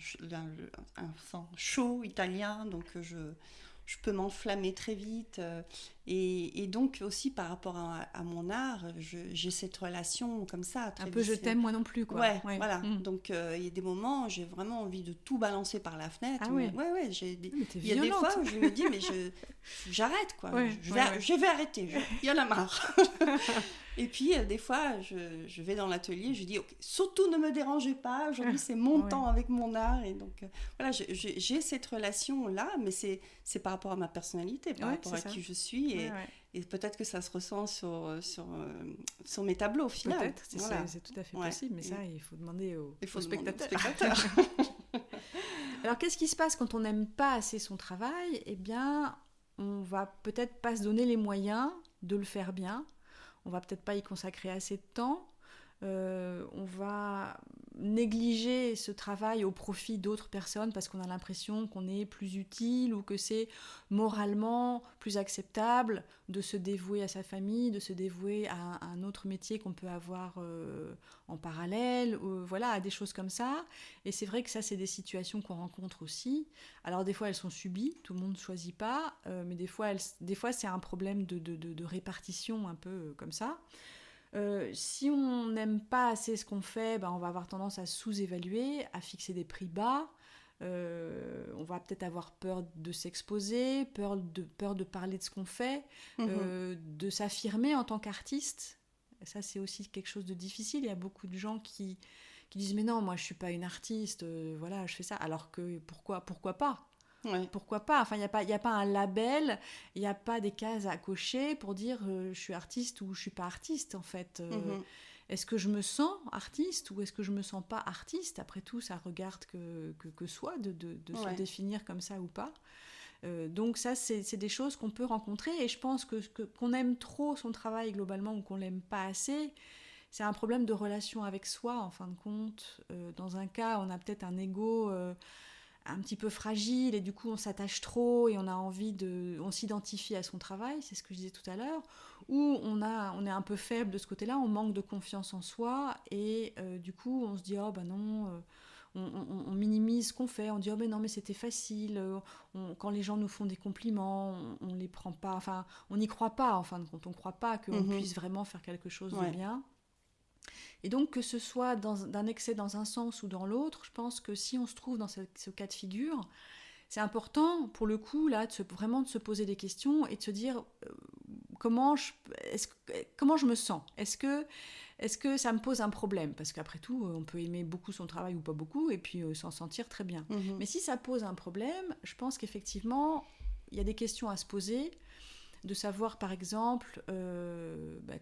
sang chaud italien, donc je peux m'enflammer très vite. Et donc aussi par rapport à mon art, j'ai cette relation comme ça. Très un peu je t'aime moi non plus, quoi. Ouais. Voilà. Donc il y a des moments où j'ai vraiment envie de tout balancer par la fenêtre. Ah ouais. Ouais. Il y a des fois où je me dis mais j'arrête quoi. Je vais arrêter. Il y en a marre. Et puis des fois je vais dans l'atelier, je dis ok, surtout ne me dérangez pas. Aujourd'hui c'est mon temps avec mon art et donc voilà, j'ai cette relation là, mais c'est par rapport à ma personnalité, par rapport à qui je suis et peut-être que ça se ressent sur mes tableaux au final. Peut-être, c'est tout à fait possible, mais ça, il faut demander aux spectateurs. Alors, qu'est-ce qui se passe quand on n'aime pas assez son travail ? Eh bien, on va peut-être pas se donner les moyens de le faire bien. On va peut-être pas y consacrer assez de temps. On va négliger ce travail au profit d'autres personnes parce qu'on a l'impression qu'on est plus utile ou que c'est moralement plus acceptable de se dévouer à sa famille, de se dévouer à un autre métier qu'on peut avoir en parallèle, voilà, à des choses comme ça. Et c'est vrai que ça, c'est des situations qu'on rencontre aussi. Alors des fois, elles sont subies, tout le monde ne choisit pas, mais des fois, c'est un problème de répartition un peu comme ça. Si on n'aime pas assez ce qu'on fait, on va avoir tendance à sous-évaluer, à fixer des prix bas. On va peut-être avoir peur de s'exposer, peur de parler de ce qu'on fait, de s'affirmer en tant qu'artiste. Ça, c'est aussi quelque chose de difficile. Il y a beaucoup de gens qui disent « Mais non, moi, je ne suis pas une artiste, voilà, je fais ça. » Alors que pourquoi pas ? Pourquoi pas ? Enfin, il n'y a pas un label, il n'y a pas des cases à cocher pour dire je suis artiste ou je ne suis pas artiste, en fait. Est-ce que je me sens artiste ou est-ce que je ne me sens pas artiste ? Après tout, ça regarde que soi de se définir comme ça ou pas. Donc ça, c'est des choses qu'on peut rencontrer. Et je pense qu'on aime trop son travail globalement ou qu'on ne l'aime pas assez, c'est un problème de relation avec soi, en fin de compte. Dans un cas, on a peut-être un ego... un petit peu fragile et du coup on s'attache trop et on s'identifie à son travail, c'est ce que je disais tout à l'heure, ou on est un peu faible de ce côté-là, on manque de confiance en soi et du coup on se dit oh ben non, on minimise ce qu'on fait, on dit oh mais non mais c'était facile, quand les gens nous font des compliments, on les prend pas, enfin on n'y croit pas en fin de compte, on croit pas qu'on puisse vraiment faire quelque chose de bien. Et donc, que ce soit d'un excès dans un sens ou dans l'autre, je pense que si on se trouve dans ce cas de figure, c'est important, pour le coup, là, vraiment de se poser des questions et de se dire comment je me sens. Est-ce que ça me pose un problème ? Parce qu'après tout, on peut aimer beaucoup son travail ou pas beaucoup et puis s'en sentir très bien. Mais si ça pose un problème, je pense qu'effectivement, il y a des questions à se poser, de savoir, par exemple,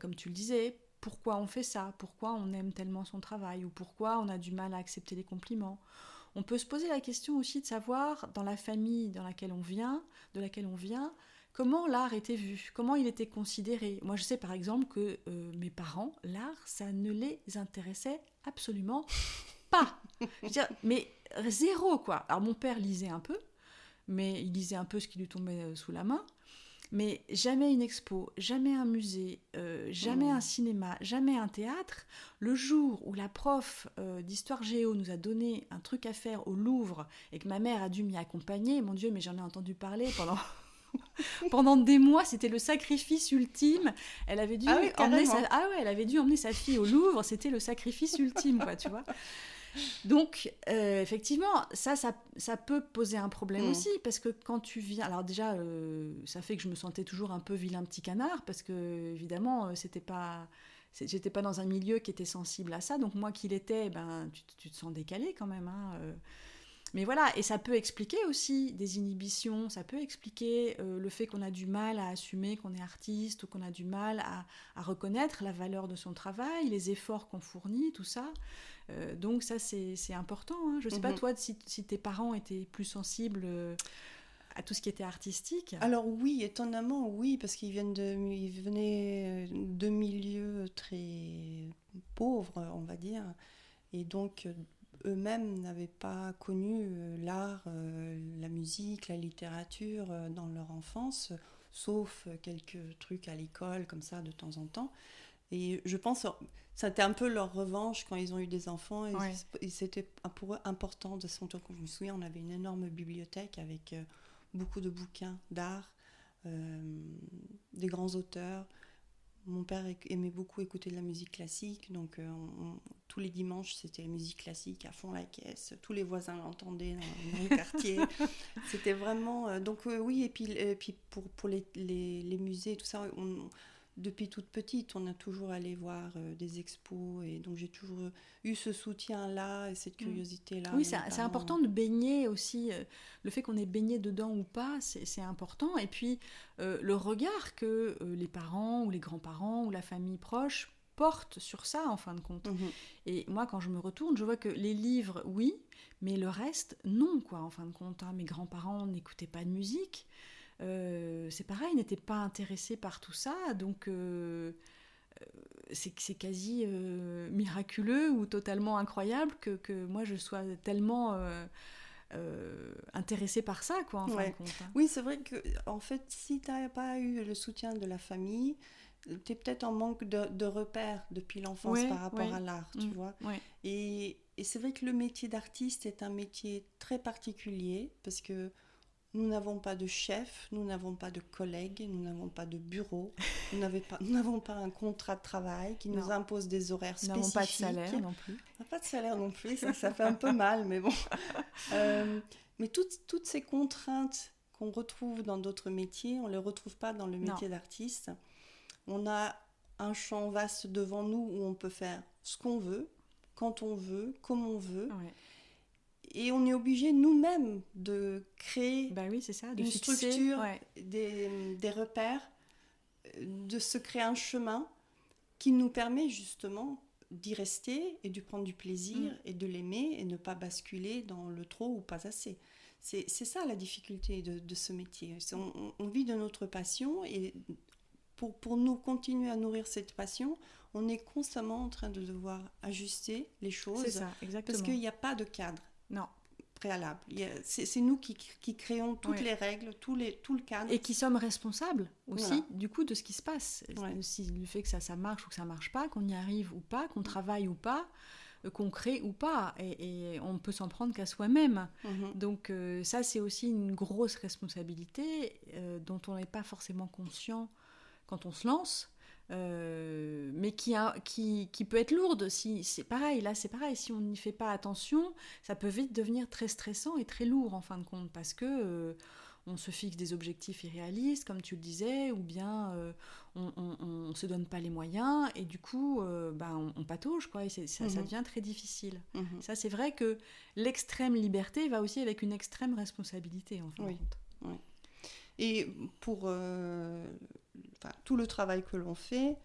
comme tu le disais, pourquoi on fait ça, pourquoi on aime tellement son travail, ou pourquoi on a du mal à accepter les compliments. On peut se poser la question aussi de savoir, dans la famille de laquelle on vient, comment l'art était vu, comment il était considéré. Moi, je sais par exemple que mes parents, l'art, ça ne les intéressait absolument pas. Je veux dire, mais zéro, quoi. Alors, mon père lisait un peu, mais il lisait un peu ce qui lui tombait sous la main. Mais jamais une expo, jamais un musée, jamais un cinéma, jamais un théâtre. Le jour où la prof d'histoire géo nous a donné un truc à faire au Louvre et que ma mère a dû m'y accompagner, mon Dieu, mais j'en ai entendu parler pendant des mois, c'était le sacrifice ultime. Elle avait dû elle avait dû emmener sa fille au Louvre, c'était le sacrifice ultime, quoi, tu vois. Donc, effectivement, ça peut poser un problème aussi, parce que quand tu viens... Alors déjà, ça fait que je me sentais toujours un peu vilain petit canard, parce que, évidemment, j'étais pas dans un milieu qui était sensible à ça, donc moi qui l'étais, tu te sens décalé quand même, hein, Mais voilà, et ça peut expliquer aussi des inhibitions, ça peut expliquer le fait qu'on a du mal à assumer qu'on est artiste, ou qu'on a du mal à reconnaître la valeur de son travail, les efforts qu'on fournit, tout ça. Donc ça, c'est important. Hein. Je ne sais pas, toi, si tes parents étaient plus sensibles à tout ce qui était artistique. Alors oui, étonnamment, oui, parce qu'ils venaient de milieux très pauvres, on va dire. Et donc, eux-mêmes n'avaient pas connu l'art, la musique, la littérature dans leur enfance, sauf quelques trucs à l'école, comme ça, de temps en temps. Et je pense que c'était un peu leur revanche quand ils ont eu des enfants. Et c'était pour eux important de sentir. Je me souviens, on avait une énorme bibliothèque avec beaucoup de bouquins d'art, des grands auteurs. Mon père aimait beaucoup écouter de la musique classique, donc tous les dimanches, c'était la musique classique à fond la caisse. Tous les voisins l'entendaient dans le quartier. C'était vraiment... oui, et puis pour les musées et tout ça, depuis toute petite, on a toujours allé voir des expos, et donc j'ai toujours eu ce soutien-là et cette curiosité-là. Oui, c'est important de baigner aussi. Le fait qu'on ait baigné dedans ou pas, c'est important. Et puis, le regard que les parents ou les grands-parents ou la famille proche portent sur ça, en fin de compte. Et moi, quand je me retourne, je vois que les livres, oui, mais le reste, non, quoi, en fin de compte. Hein. Mes grands-parents n'écoutaient pas de musique. C'est pareil, ils n'étaient pas intéressés par tout ça, donc c'est quasi miraculeux ou totalement incroyable que moi je sois tellement intéressée par ça, quoi, en fin de compte. Hein. Oui, c'est vrai que en fait, si tu n'as pas eu le soutien de la famille, tu es peut-être en manque de repères depuis l'enfance par rapport à l'art, tu vois. Et c'est vrai que le métier d'artiste est un métier très particulier, parce que nous n'avons pas de chef, nous n'avons pas de collègues, nous n'avons pas de bureau, nous n'avons pas un contrat de travail qui nous impose des horaires spécifiques. Nous n'avons pas de salaire non plus. On n'a pas de salaire non plus, ça fait un peu mal, mais bon. Mais toutes ces contraintes qu'on retrouve dans d'autres métiers, on ne les retrouve pas dans le métier d'artiste. On a un champ vaste devant nous où on peut faire ce qu'on veut, quand on veut, comme on veut. Ouais. Et on est obligé nous-mêmes de créer une structure, des repères, de se créer un chemin qui nous permet justement d'y rester et de prendre du plaisir et de l'aimer et ne pas basculer dans le trop ou pas assez. C'est ça la difficulté de ce métier. On vit de notre passion, et pour nous continuer à nourrir cette passion, on est constamment en train de devoir ajuster les choses. C'est ça, exactement. Parce qu'il n'y a pas de cadre. Non. préalable. C'est nous qui créons toutes les règles, tout le cadre. Et qui sommes responsables aussi, du coup, de ce qui se passe. Ouais. Si le fait que ça marche ou que ça marche pas, qu'on y arrive ou pas, qu'on travaille ou pas, qu'on crée ou pas. Et on peut s'en prendre qu'à soi-même. Donc ça, c'est aussi une grosse responsabilité dont on n'est pas forcément conscient quand on se lance. Mais qui peut être lourde. C'est pareil, si on n'y fait pas attention, ça peut vite devenir très stressant et très lourd en fin de compte, parce que on se fixe des objectifs irréalistes, comme tu le disais, ou bien on se donne pas les moyens, et du coup on patauge, quoi, et ça devient très difficile. Ça, c'est vrai que l'extrême liberté va aussi avec une extrême responsabilité en fin de compte. Oui. Et pour tout le travail que l'on fait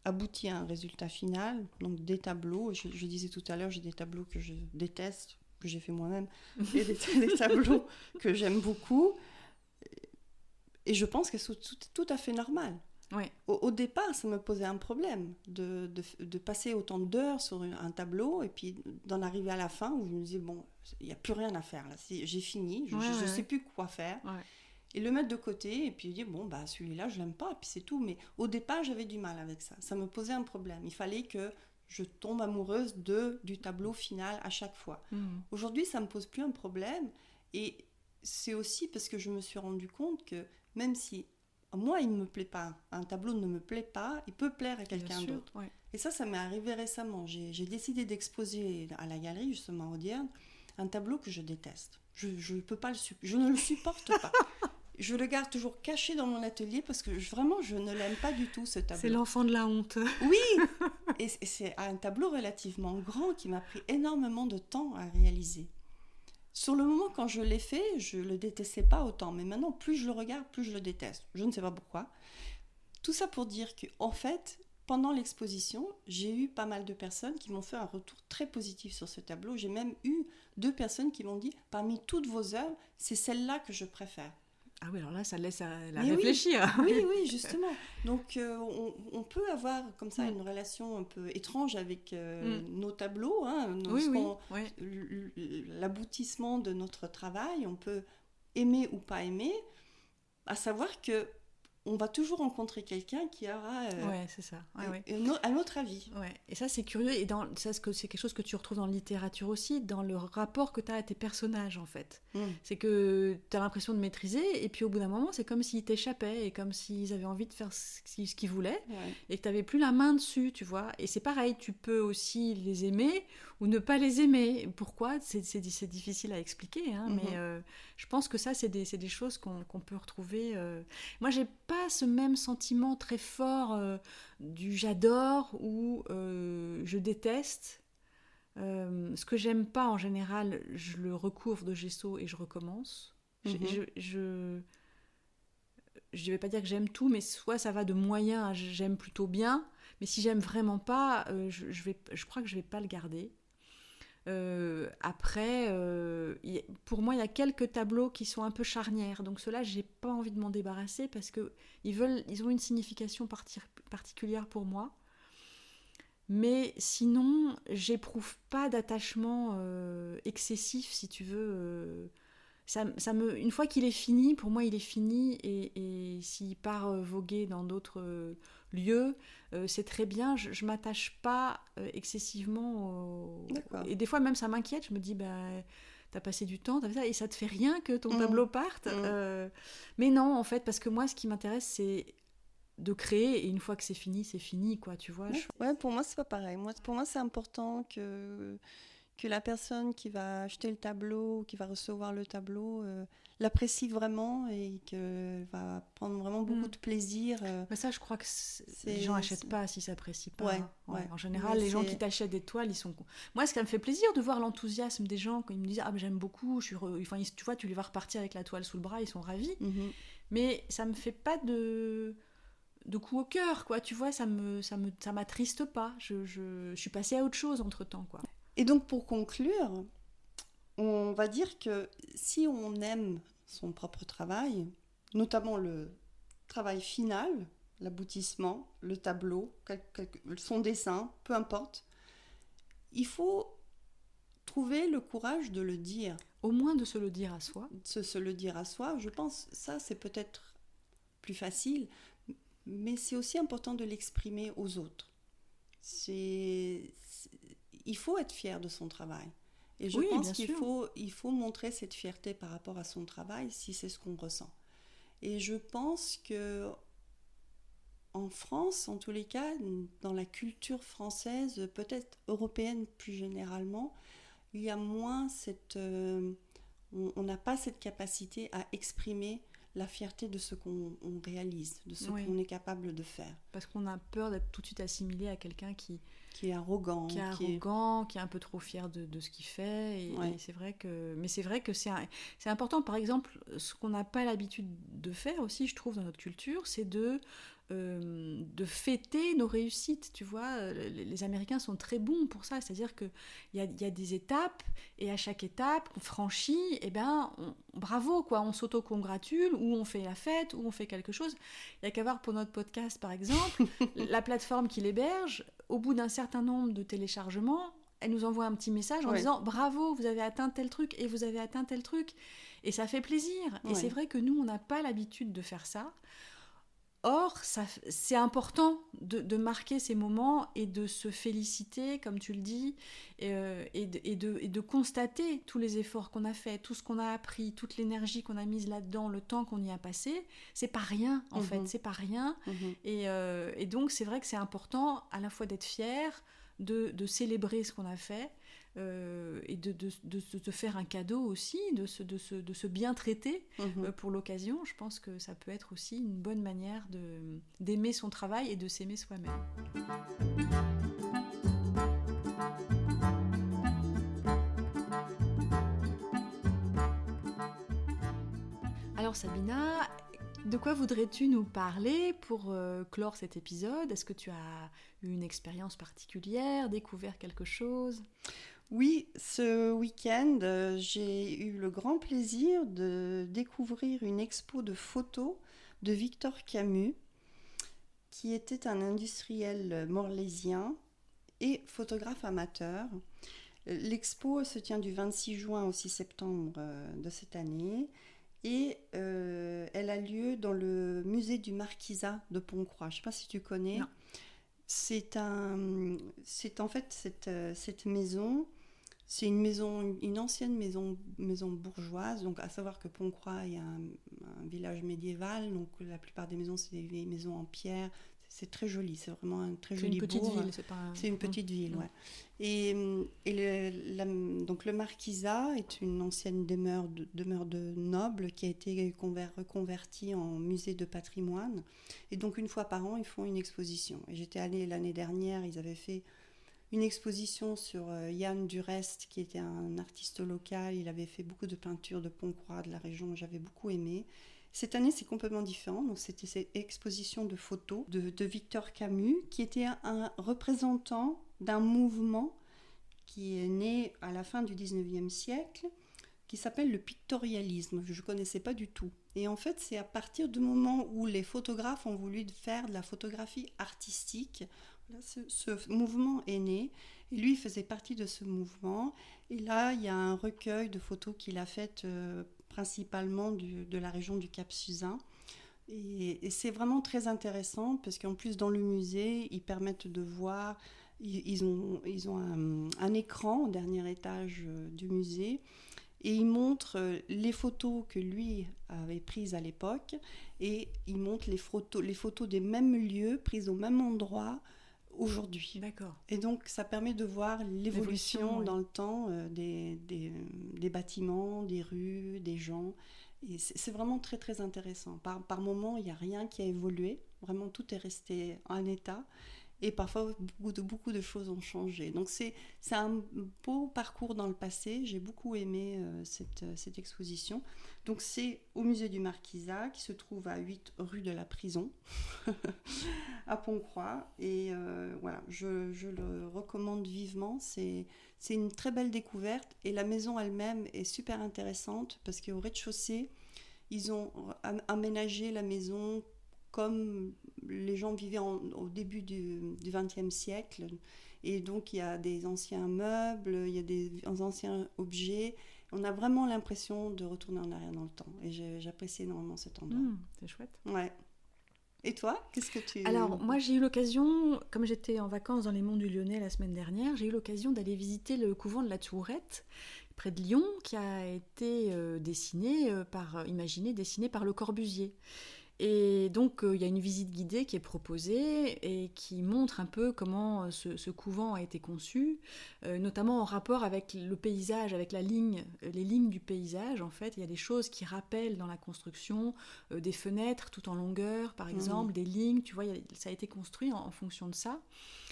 aboutit à un résultat final, donc des tableaux. Je disais tout à l'heure, j'ai des tableaux que je déteste, que j'ai fait moi-même, et des tableaux que j'aime beaucoup. Et je pense que c'est tout à fait normal. Oui. Au départ, ça me posait un problème de passer autant d'heures sur un tableau et puis d'en arriver à la fin où je me disais, bon, il n'y a plus rien à faire là, j'ai fini, je ne sais plus quoi faire. Ouais. Et le mettre de côté et puis dire, bon, bah, celui-là, je l'aime pas, et puis c'est tout. Mais au départ, j'avais du mal avec ça. Ça me posait un problème. Il fallait que je tombe amoureuse du tableau final à chaque fois. Aujourd'hui, ça me pose plus un problème. Et c'est aussi parce que je me suis rendu compte que même si moi, il ne me plaît pas, un tableau ne me plaît pas, il peut plaire à quelqu'un d'autre. Ouais. Et ça m'est arrivé récemment. J'ai décidé d'exposer à la galerie, justement, à Audierne, un tableau que je déteste. Je ne le supporte pas. Je le garde toujours caché dans mon atelier parce que vraiment, je ne l'aime pas du tout, ce tableau. C'est l'enfant de la honte. Oui, et c'est un tableau relativement grand qui m'a pris énormément de temps à réaliser. Sur le moment, quand je l'ai fait, je ne le détestais pas autant. Mais maintenant, plus je le regarde, plus je le déteste. Je ne sais pas pourquoi. Tout ça pour dire qu'en fait, pendant l'exposition, j'ai eu pas mal de personnes qui m'ont fait un retour très positif sur ce tableau. J'ai même eu 2 personnes qui m'ont dit, parmi toutes vos œuvres, c'est celle-là que je préfère. Ah oui, alors là, ça laisse réfléchir. Oui, justement. Donc, on peut avoir comme ça une relation un peu étrange avec nos tableaux, hein, l'aboutissement de notre travail. On peut aimer ou pas aimer, à savoir que on va toujours rencontrer quelqu'un qui aura c'est ça. un autre avis. Ouais. Et ça, c'est curieux. Et c'est quelque chose que tu retrouves dans la littérature aussi, dans le rapport que tu as à tes personnages, en fait. C'est que tu as l'impression de maîtriser, et puis au bout d'un moment, c'est comme s'ils t'échappaient, et comme s'ils avaient envie de faire ce qu'ils voulaient, et que tu n'avais plus la main dessus, tu vois. Et c'est pareil, tu peux aussi les aimer ou ne pas les aimer. Pourquoi ? C'est difficile à expliquer, hein, mais je pense que ça, c'est des choses qu'on peut retrouver. Moi, j'ai pas ce même sentiment très fort du j'adore ou je déteste. Ce que j'aime pas en général, je le recouvre de gesso et je recommence. Je vais pas dire que j'aime tout, mais soit ça va de moyen à j'aime plutôt bien, mais si j'aime vraiment pas, je crois que je vais pas le garder. Après, pour moi, il y a quelques tableaux qui sont un peu charnières. Donc ceux-là, j'ai pas envie de m'en débarrasser parce que ils ont une signification particulière pour moi. Mais sinon, j'éprouve pas d'attachement excessif, si tu veux. Une fois qu'il est fini, pour moi, il est fini. Et s'il part voguer dans d'autres lieux, c'est très bien. Je m'attache pas excessivement. Et des fois, même, ça m'inquiète. Je me dis, t'as passé du temps, et ça te fait rien que ton tableau parte. Mais non, en fait, parce que moi, ce qui m'intéresse, c'est de créer, et une fois que c'est fini, quoi, tu vois. Ouais, pour moi, c'est pas pareil. Pour moi, c'est important que la personne qui va acheter le tableau, qui va recevoir le tableau, l'apprécie vraiment et qu'elle va prendre vraiment beaucoup de plaisir. Mais ça, je crois que les gens n'achètent pas s'ils ne s'apprécient pas. Ouais. En général, les gens qui t'achètent des toiles, ils sont... Moi, ça me fait plaisir de voir l'enthousiasme des gens quand ils me disent « Ah, j'aime beaucoup, tu vois, tu les vas repartir avec la toile sous le bras, ils sont ravis. Mais ça me fait pas de coup au cœur, quoi. Tu vois, ça m'attriste pas. Je suis passée à autre chose entre-temps, quoi. Et donc, pour conclure, on va dire que si on aime son propre travail, notamment le travail final, l'aboutissement, le tableau, son dessin, peu importe, il faut trouver le courage de le dire. Au moins de se le dire à soi. Se le dire à soi, je pense, ça c'est peut-être plus facile, mais c'est aussi important de l'exprimer aux autres. Il faut être fier de son travail. Et je pense qu'il faut montrer cette fierté par rapport à son travail si c'est ce qu'on ressent. Et je pense que en France, en tous les cas, dans la culture française, peut-être européenne plus généralement, il y a moins on n'a pas cette capacité à exprimer la fierté de ce qu'on réalise, de ce qu'on est capable de faire. Parce qu'on a peur d'être tout de suite assimilé à quelqu'un qui est arrogant. Qui est un peu trop fier de ce qu'il fait. Et c'est vrai que c'est important. Par exemple, ce qu'on n'a pas l'habitude de faire aussi, je trouve, dans notre culture, c'est de fêter nos réussites, tu vois. Les Américains sont très bons pour ça, c'est-à-dire qu'il y a des étapes, et à chaque étape qu'on franchit, bravo, quoi, on s'auto-congratule, ou on fait la fête, ou on fait quelque chose. Il n'y a qu'à voir pour notre podcast, par exemple, la plateforme qui l'héberge, au bout d'un certain nombre de téléchargements, elle nous envoie un petit message en disant « Bravo, vous avez atteint tel truc, et vous avez atteint tel truc ». Et ça fait plaisir. Et c'est vrai que nous, on n'a pas l'habitude de faire ça. Or, c'est important de marquer ces moments et de se féliciter, comme tu le dis, et de constater tous les efforts qu'on a faits, tout ce qu'on a appris, toute l'énergie qu'on a mise là-dedans, le temps qu'on y a passé. C'est pas rien, en fait, c'est pas rien. Et donc, c'est vrai que c'est important à la fois d'être fier, de célébrer ce qu'on a fait, et de faire un cadeau aussi, de se bien traiter pour l'occasion. Je pense que ça peut être aussi une bonne manière d'aimer son travail et de s'aimer soi-même. Alors Sabina, de quoi voudrais-tu nous parler pour clore cet épisode ? Est-ce que tu as eu une expérience particulière, découvert quelque chose ? Oui, ce week-end, j'ai eu le grand plaisir de découvrir une expo de photos de Victor Camus, qui était un industriel morlaisien et photographe amateur. L'expo se tient du 26 juin au 6 septembre de cette année et elle a lieu dans le musée du Marquisat de Pont-Croix. Je ne sais pas si tu connais. Non. C'est en fait cette maison. C'est une ancienne maison bourgeoise, donc à savoir que Pont-Croix est un village médiéval, donc la plupart des maisons, c'est des vieilles maisons en pierre. C'est très joli, c'est vraiment un très joli bourg. C'est une petite ville, ouais. Et donc le Marquisat est une ancienne demeure de nobles qui a été reconvertie en musée de patrimoine. Et donc une fois par an, ils font une exposition. Et j'étais allée l'année dernière, ils avaient fait une exposition sur Yann Durest, qui était un artiste local. Il avait fait beaucoup de peintures de Pont-Croix, de la région, j'avais beaucoup aimé. Cette année, c'est complètement différent. Donc, c'était cette exposition de photos de Victor Camus, qui était un représentant d'un mouvement qui est né à la fin du 19e siècle, qui s'appelle le pictorialisme. Je ne connaissais pas du tout. Et en fait, c'est à partir du moment où les photographes ont voulu faire de la photographie artistique, ce mouvement est né. Et lui, il faisait partie de ce mouvement. Et là, il y a un recueil de photos qu'il a faites principalement de la région du Cap-Suzin. Et c'est vraiment très intéressant parce qu'en plus, dans le musée, ils permettent de voir... Ils ont un écran au dernier étage du musée et ils montrent les photos que lui avait prises à l'époque et ils montrent les photos des mêmes lieux prises au même endroit aujourd'hui. D'accord. Et donc ça permet de voir l'évolution dans le temps des bâtiments, des rues, des gens. Et c'est vraiment très très intéressant. Par moments, il n'y a rien qui a évolué. Vraiment, tout est resté en état. Et parfois, beaucoup de choses ont changé. Donc, c'est un beau parcours dans le passé. J'ai beaucoup aimé cette exposition. Donc, c'est au musée du Marquisat, qui se trouve à 8 rue de la Prison, à Pont-Croix. Et voilà, je le recommande vivement. C'est une très belle découverte. Et la maison elle-même est super intéressante parce qu'au rez-de-chaussée, ils ont aménagé la maison comme les gens vivaient au début du XXe siècle. Et donc, il y a des anciens meubles, il y a des anciens objets. On a vraiment l'impression de retourner en arrière dans le temps. Et j'apprécie énormément cet endroit. C'est chouette. Ouais. Et toi, qu'est-ce que tu... Alors, moi, j'ai eu l'occasion, comme j'étais en vacances dans les monts du Lyonnais la semaine dernière, j'ai eu l'occasion d'aller visiter le couvent de la Tourette, près de Lyon, qui a été dessiné par Le Corbusier. Et donc, il y a une visite guidée qui est proposée et qui montre un peu comment ce couvent a été conçu, notamment en rapport avec le paysage, avec les lignes du paysage. En fait, il y a des choses qui rappellent dans la construction des fenêtres tout en longueur, par exemple, des lignes. Tu vois, ça a été construit en fonction de ça.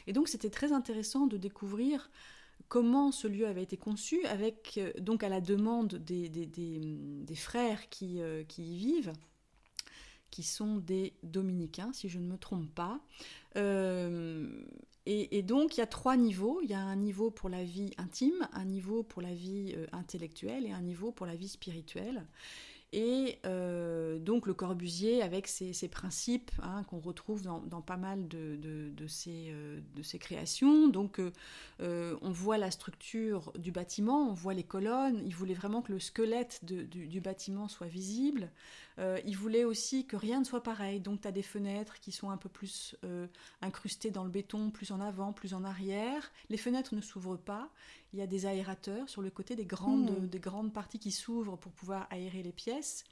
Et donc, c'était très intéressant de découvrir comment ce lieu avait été conçu, avec donc à la demande des frères qui y vivent, qui sont des dominicains, si je ne me trompe pas. Et donc, il y a 3 niveaux. Il y a un niveau pour la vie intime, un niveau pour la vie intellectuelle et un niveau pour la vie spirituelle. Et donc Le Corbusier, avec ses principes qu'on retrouve dans pas mal de ses créations. Donc on voit la structure du bâtiment, on voit les colonnes. Il voulait vraiment que le squelette du bâtiment soit visible. Il voulait aussi que rien ne soit pareil. Donc tu as des fenêtres qui sont un peu plus incrustées dans le béton, plus en avant, plus en arrière. Les fenêtres ne s'ouvrent pas. Il y a des aérateurs sur le côté, des grandes parties qui s'ouvrent pour pouvoir aérer les pièces.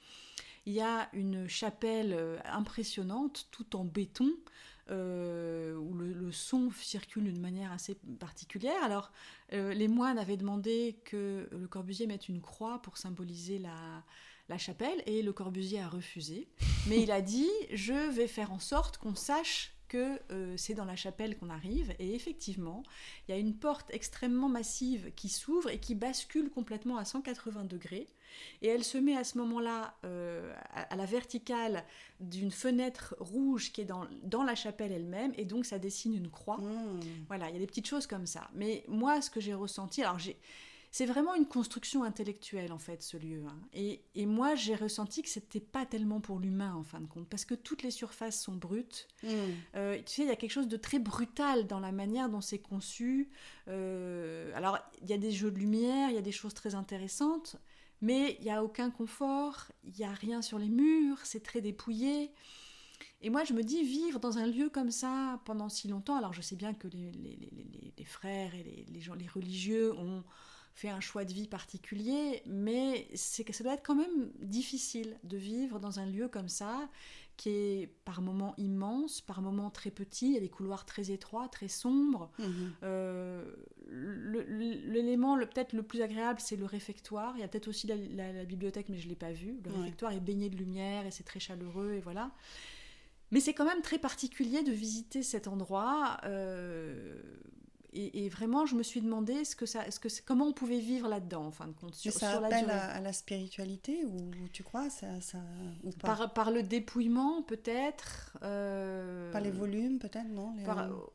Il y a une chapelle impressionnante, tout en béton, où le son circule d'une manière assez particulière. Alors, les moines avaient demandé que Le Corbusier mette une croix pour symboliser la chapelle, et Le Corbusier a refusé. Mais il a dit « Je vais faire en sorte qu'on sache que c'est dans la chapelle qu'on arrive ». Et effectivement, il y a une porte extrêmement massive qui s'ouvre et qui bascule complètement à 180 degrés. Et elle se met à ce moment-là à la verticale d'une fenêtre rouge qui est dans la chapelle elle-même, et donc ça dessine une croix. Voilà, il y a des petites choses comme ça. Mais moi, ce que j'ai ressenti... Alors, c'est vraiment une construction intellectuelle, en fait, ce lieu. Et moi, j'ai ressenti que c'était pas tellement pour l'humain, en fin de compte, parce que toutes les surfaces sont brutes. Tu sais, il y a quelque chose de très brutal dans la manière dont c'est conçu. Alors, il y a des jeux de lumière, il y a des choses très intéressantes, mais il n'y a aucun confort, il n'y a rien sur les murs, c'est très dépouillé. Et moi, je me dis, vivre dans un lieu comme ça pendant si longtemps... Alors, je sais bien que les frères et les religieux ont fait un choix de vie particulier, mais ça doit être quand même difficile de vivre dans un lieu comme ça, qui est par moments immense, par moments très petit. Il y a des couloirs très étroits, très sombres. L'élément peut-être le plus agréable, c'est le réfectoire. Il y a peut-être aussi la bibliothèque, mais je ne l'ai pas vu. Le réfectoire est baigné de lumière et c'est très chaleureux, et voilà. Mais c'est quand même très particulier de visiter cet endroit. Et vraiment, je me suis demandé comment on pouvait vivre là-dedans, en fin de compte. Mais ça appelle à la spiritualité, ou tu crois ça, ou pas? Par le dépouillement, peut-être. Par les volumes, peut-être, non?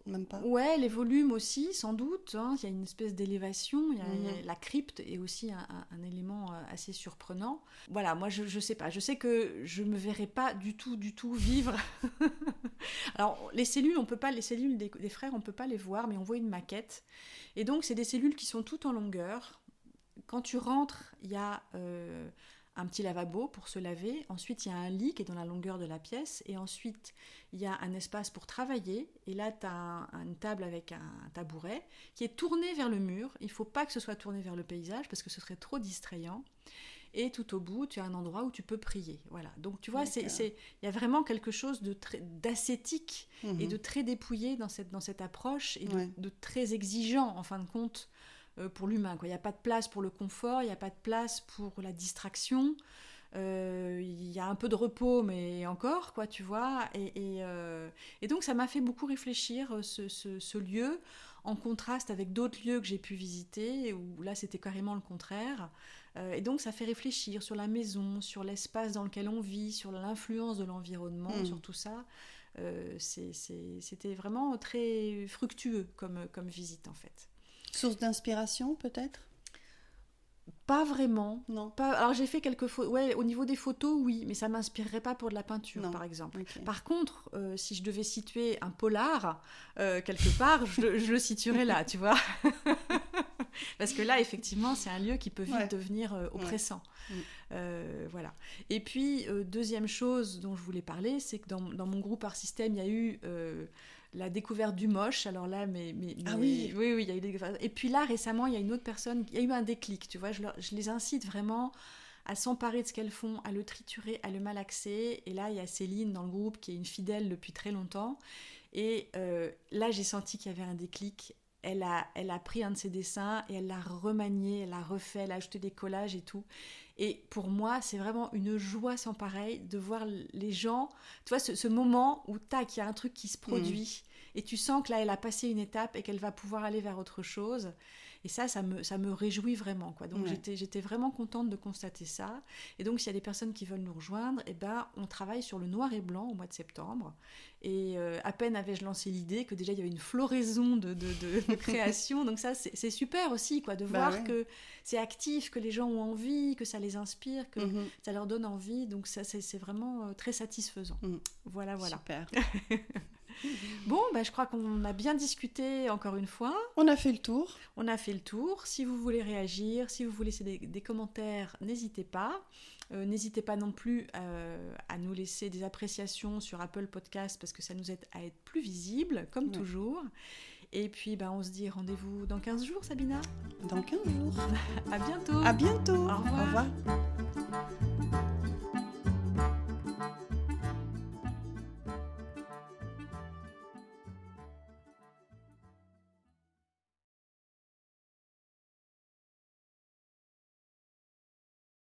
Même pas. Ouais, les volumes aussi, sans doute. Il y a une espèce d'élévation. La crypte est aussi un élément assez surprenant. Voilà, moi, je sais pas. Je sais que je me verrais pas du tout vivre. Alors, les cellules des frères, on peut pas les voir, mais on voit une maquette. Et donc, c'est des cellules qui sont toutes en longueur. Quand tu rentres, il y a un petit lavabo pour se laver. Ensuite, il y a un lit qui est dans la longueur de la pièce. Et ensuite, il y a un espace pour travailler. Et là, tu as une table avec un tabouret qui est tourné vers le mur. Il ne faut pas que ce soit tourné vers le paysage parce que ce serait trop distrayant. Et tout au bout, tu as un endroit où tu peux prier. Voilà. Donc, tu vois, il y a vraiment quelque chose d'ascétique et de très dépouillé dans cette approche, et de très exigeant, en fin de compte, pour l'humain. Il n'y a pas de place pour le confort, il n'y a pas de place pour la distraction. Il y a un peu de repos, mais encore, quoi, tu vois. Et donc, ça m'a fait beaucoup réfléchir, ce lieu, en contraste avec d'autres lieux que j'ai pu visiter, où là, c'était carrément le contraire. Et donc, ça fait réfléchir sur la maison, sur l'espace dans lequel on vit, sur l'influence de l'environnement, sur tout ça. C'était vraiment très fructueux comme visite, en fait. Source d'inspiration, peut-être ? Pas vraiment. Non. Alors j'ai fait quelques photos. Ouais, au niveau des photos, oui, mais ça m'inspirerait pas pour de la peinture, Non. par exemple. Okay. Par contre, si je devais situer un polar quelque part, je le situerais là, tu vois. Parce que là, effectivement, c'est un lieu qui peut vite devenir oppressant. Voilà. Et puis, deuxième chose dont je voulais parler, c'est que dans mon groupe Art System, il y a eu la découverte du moche. Alors là, Ah oui, il y a eu des... Et puis là, récemment, il y a une autre personne, il y a eu un déclic, tu vois. Je les incite vraiment à s'emparer de ce qu'elles font, à le triturer, à le malaxer. Et là, il y a Céline dans le groupe qui est une fidèle depuis très longtemps. Et là, j'ai senti qu'il y avait un déclic. Elle a pris un de ses dessins et elle l'a remanié, elle l'a refait, elle a ajouté des collages et tout. Et pour moi, c'est vraiment une joie sans pareil de voir les gens, tu vois, ce moment où tac, il y a un truc qui se produit et tu sens que là, elle a passé une étape et qu'elle va pouvoir aller vers autre chose. Et ça me réjouit vraiment, quoi. Donc j'étais vraiment contente de constater ça. Et donc s'il y a des personnes qui veulent nous rejoindre, eh ben, on travaille sur le noir et blanc au mois de septembre. Et à peine avais-je lancé l'idée que déjà il y avait une floraison de création. Donc ça, c'est super aussi, quoi, de voir que c'est actif, que les gens ont envie, que ça les inspire, que ça leur donne envie. Donc ça, c'est vraiment très satisfaisant. Voilà. Super. Bon, je crois qu'on a bien discuté encore une fois. On a fait le tour. Si vous voulez réagir, si vous voulez laisser des commentaires, n'hésitez pas. N'hésitez pas non plus à nous laisser des appréciations sur Apple Podcast parce que ça nous aide à être plus visibles, comme toujours. Et puis, on se dit rendez-vous dans 15 jours, Sabina. Dans 15 jours. À bientôt. À bientôt. Au revoir. Au revoir.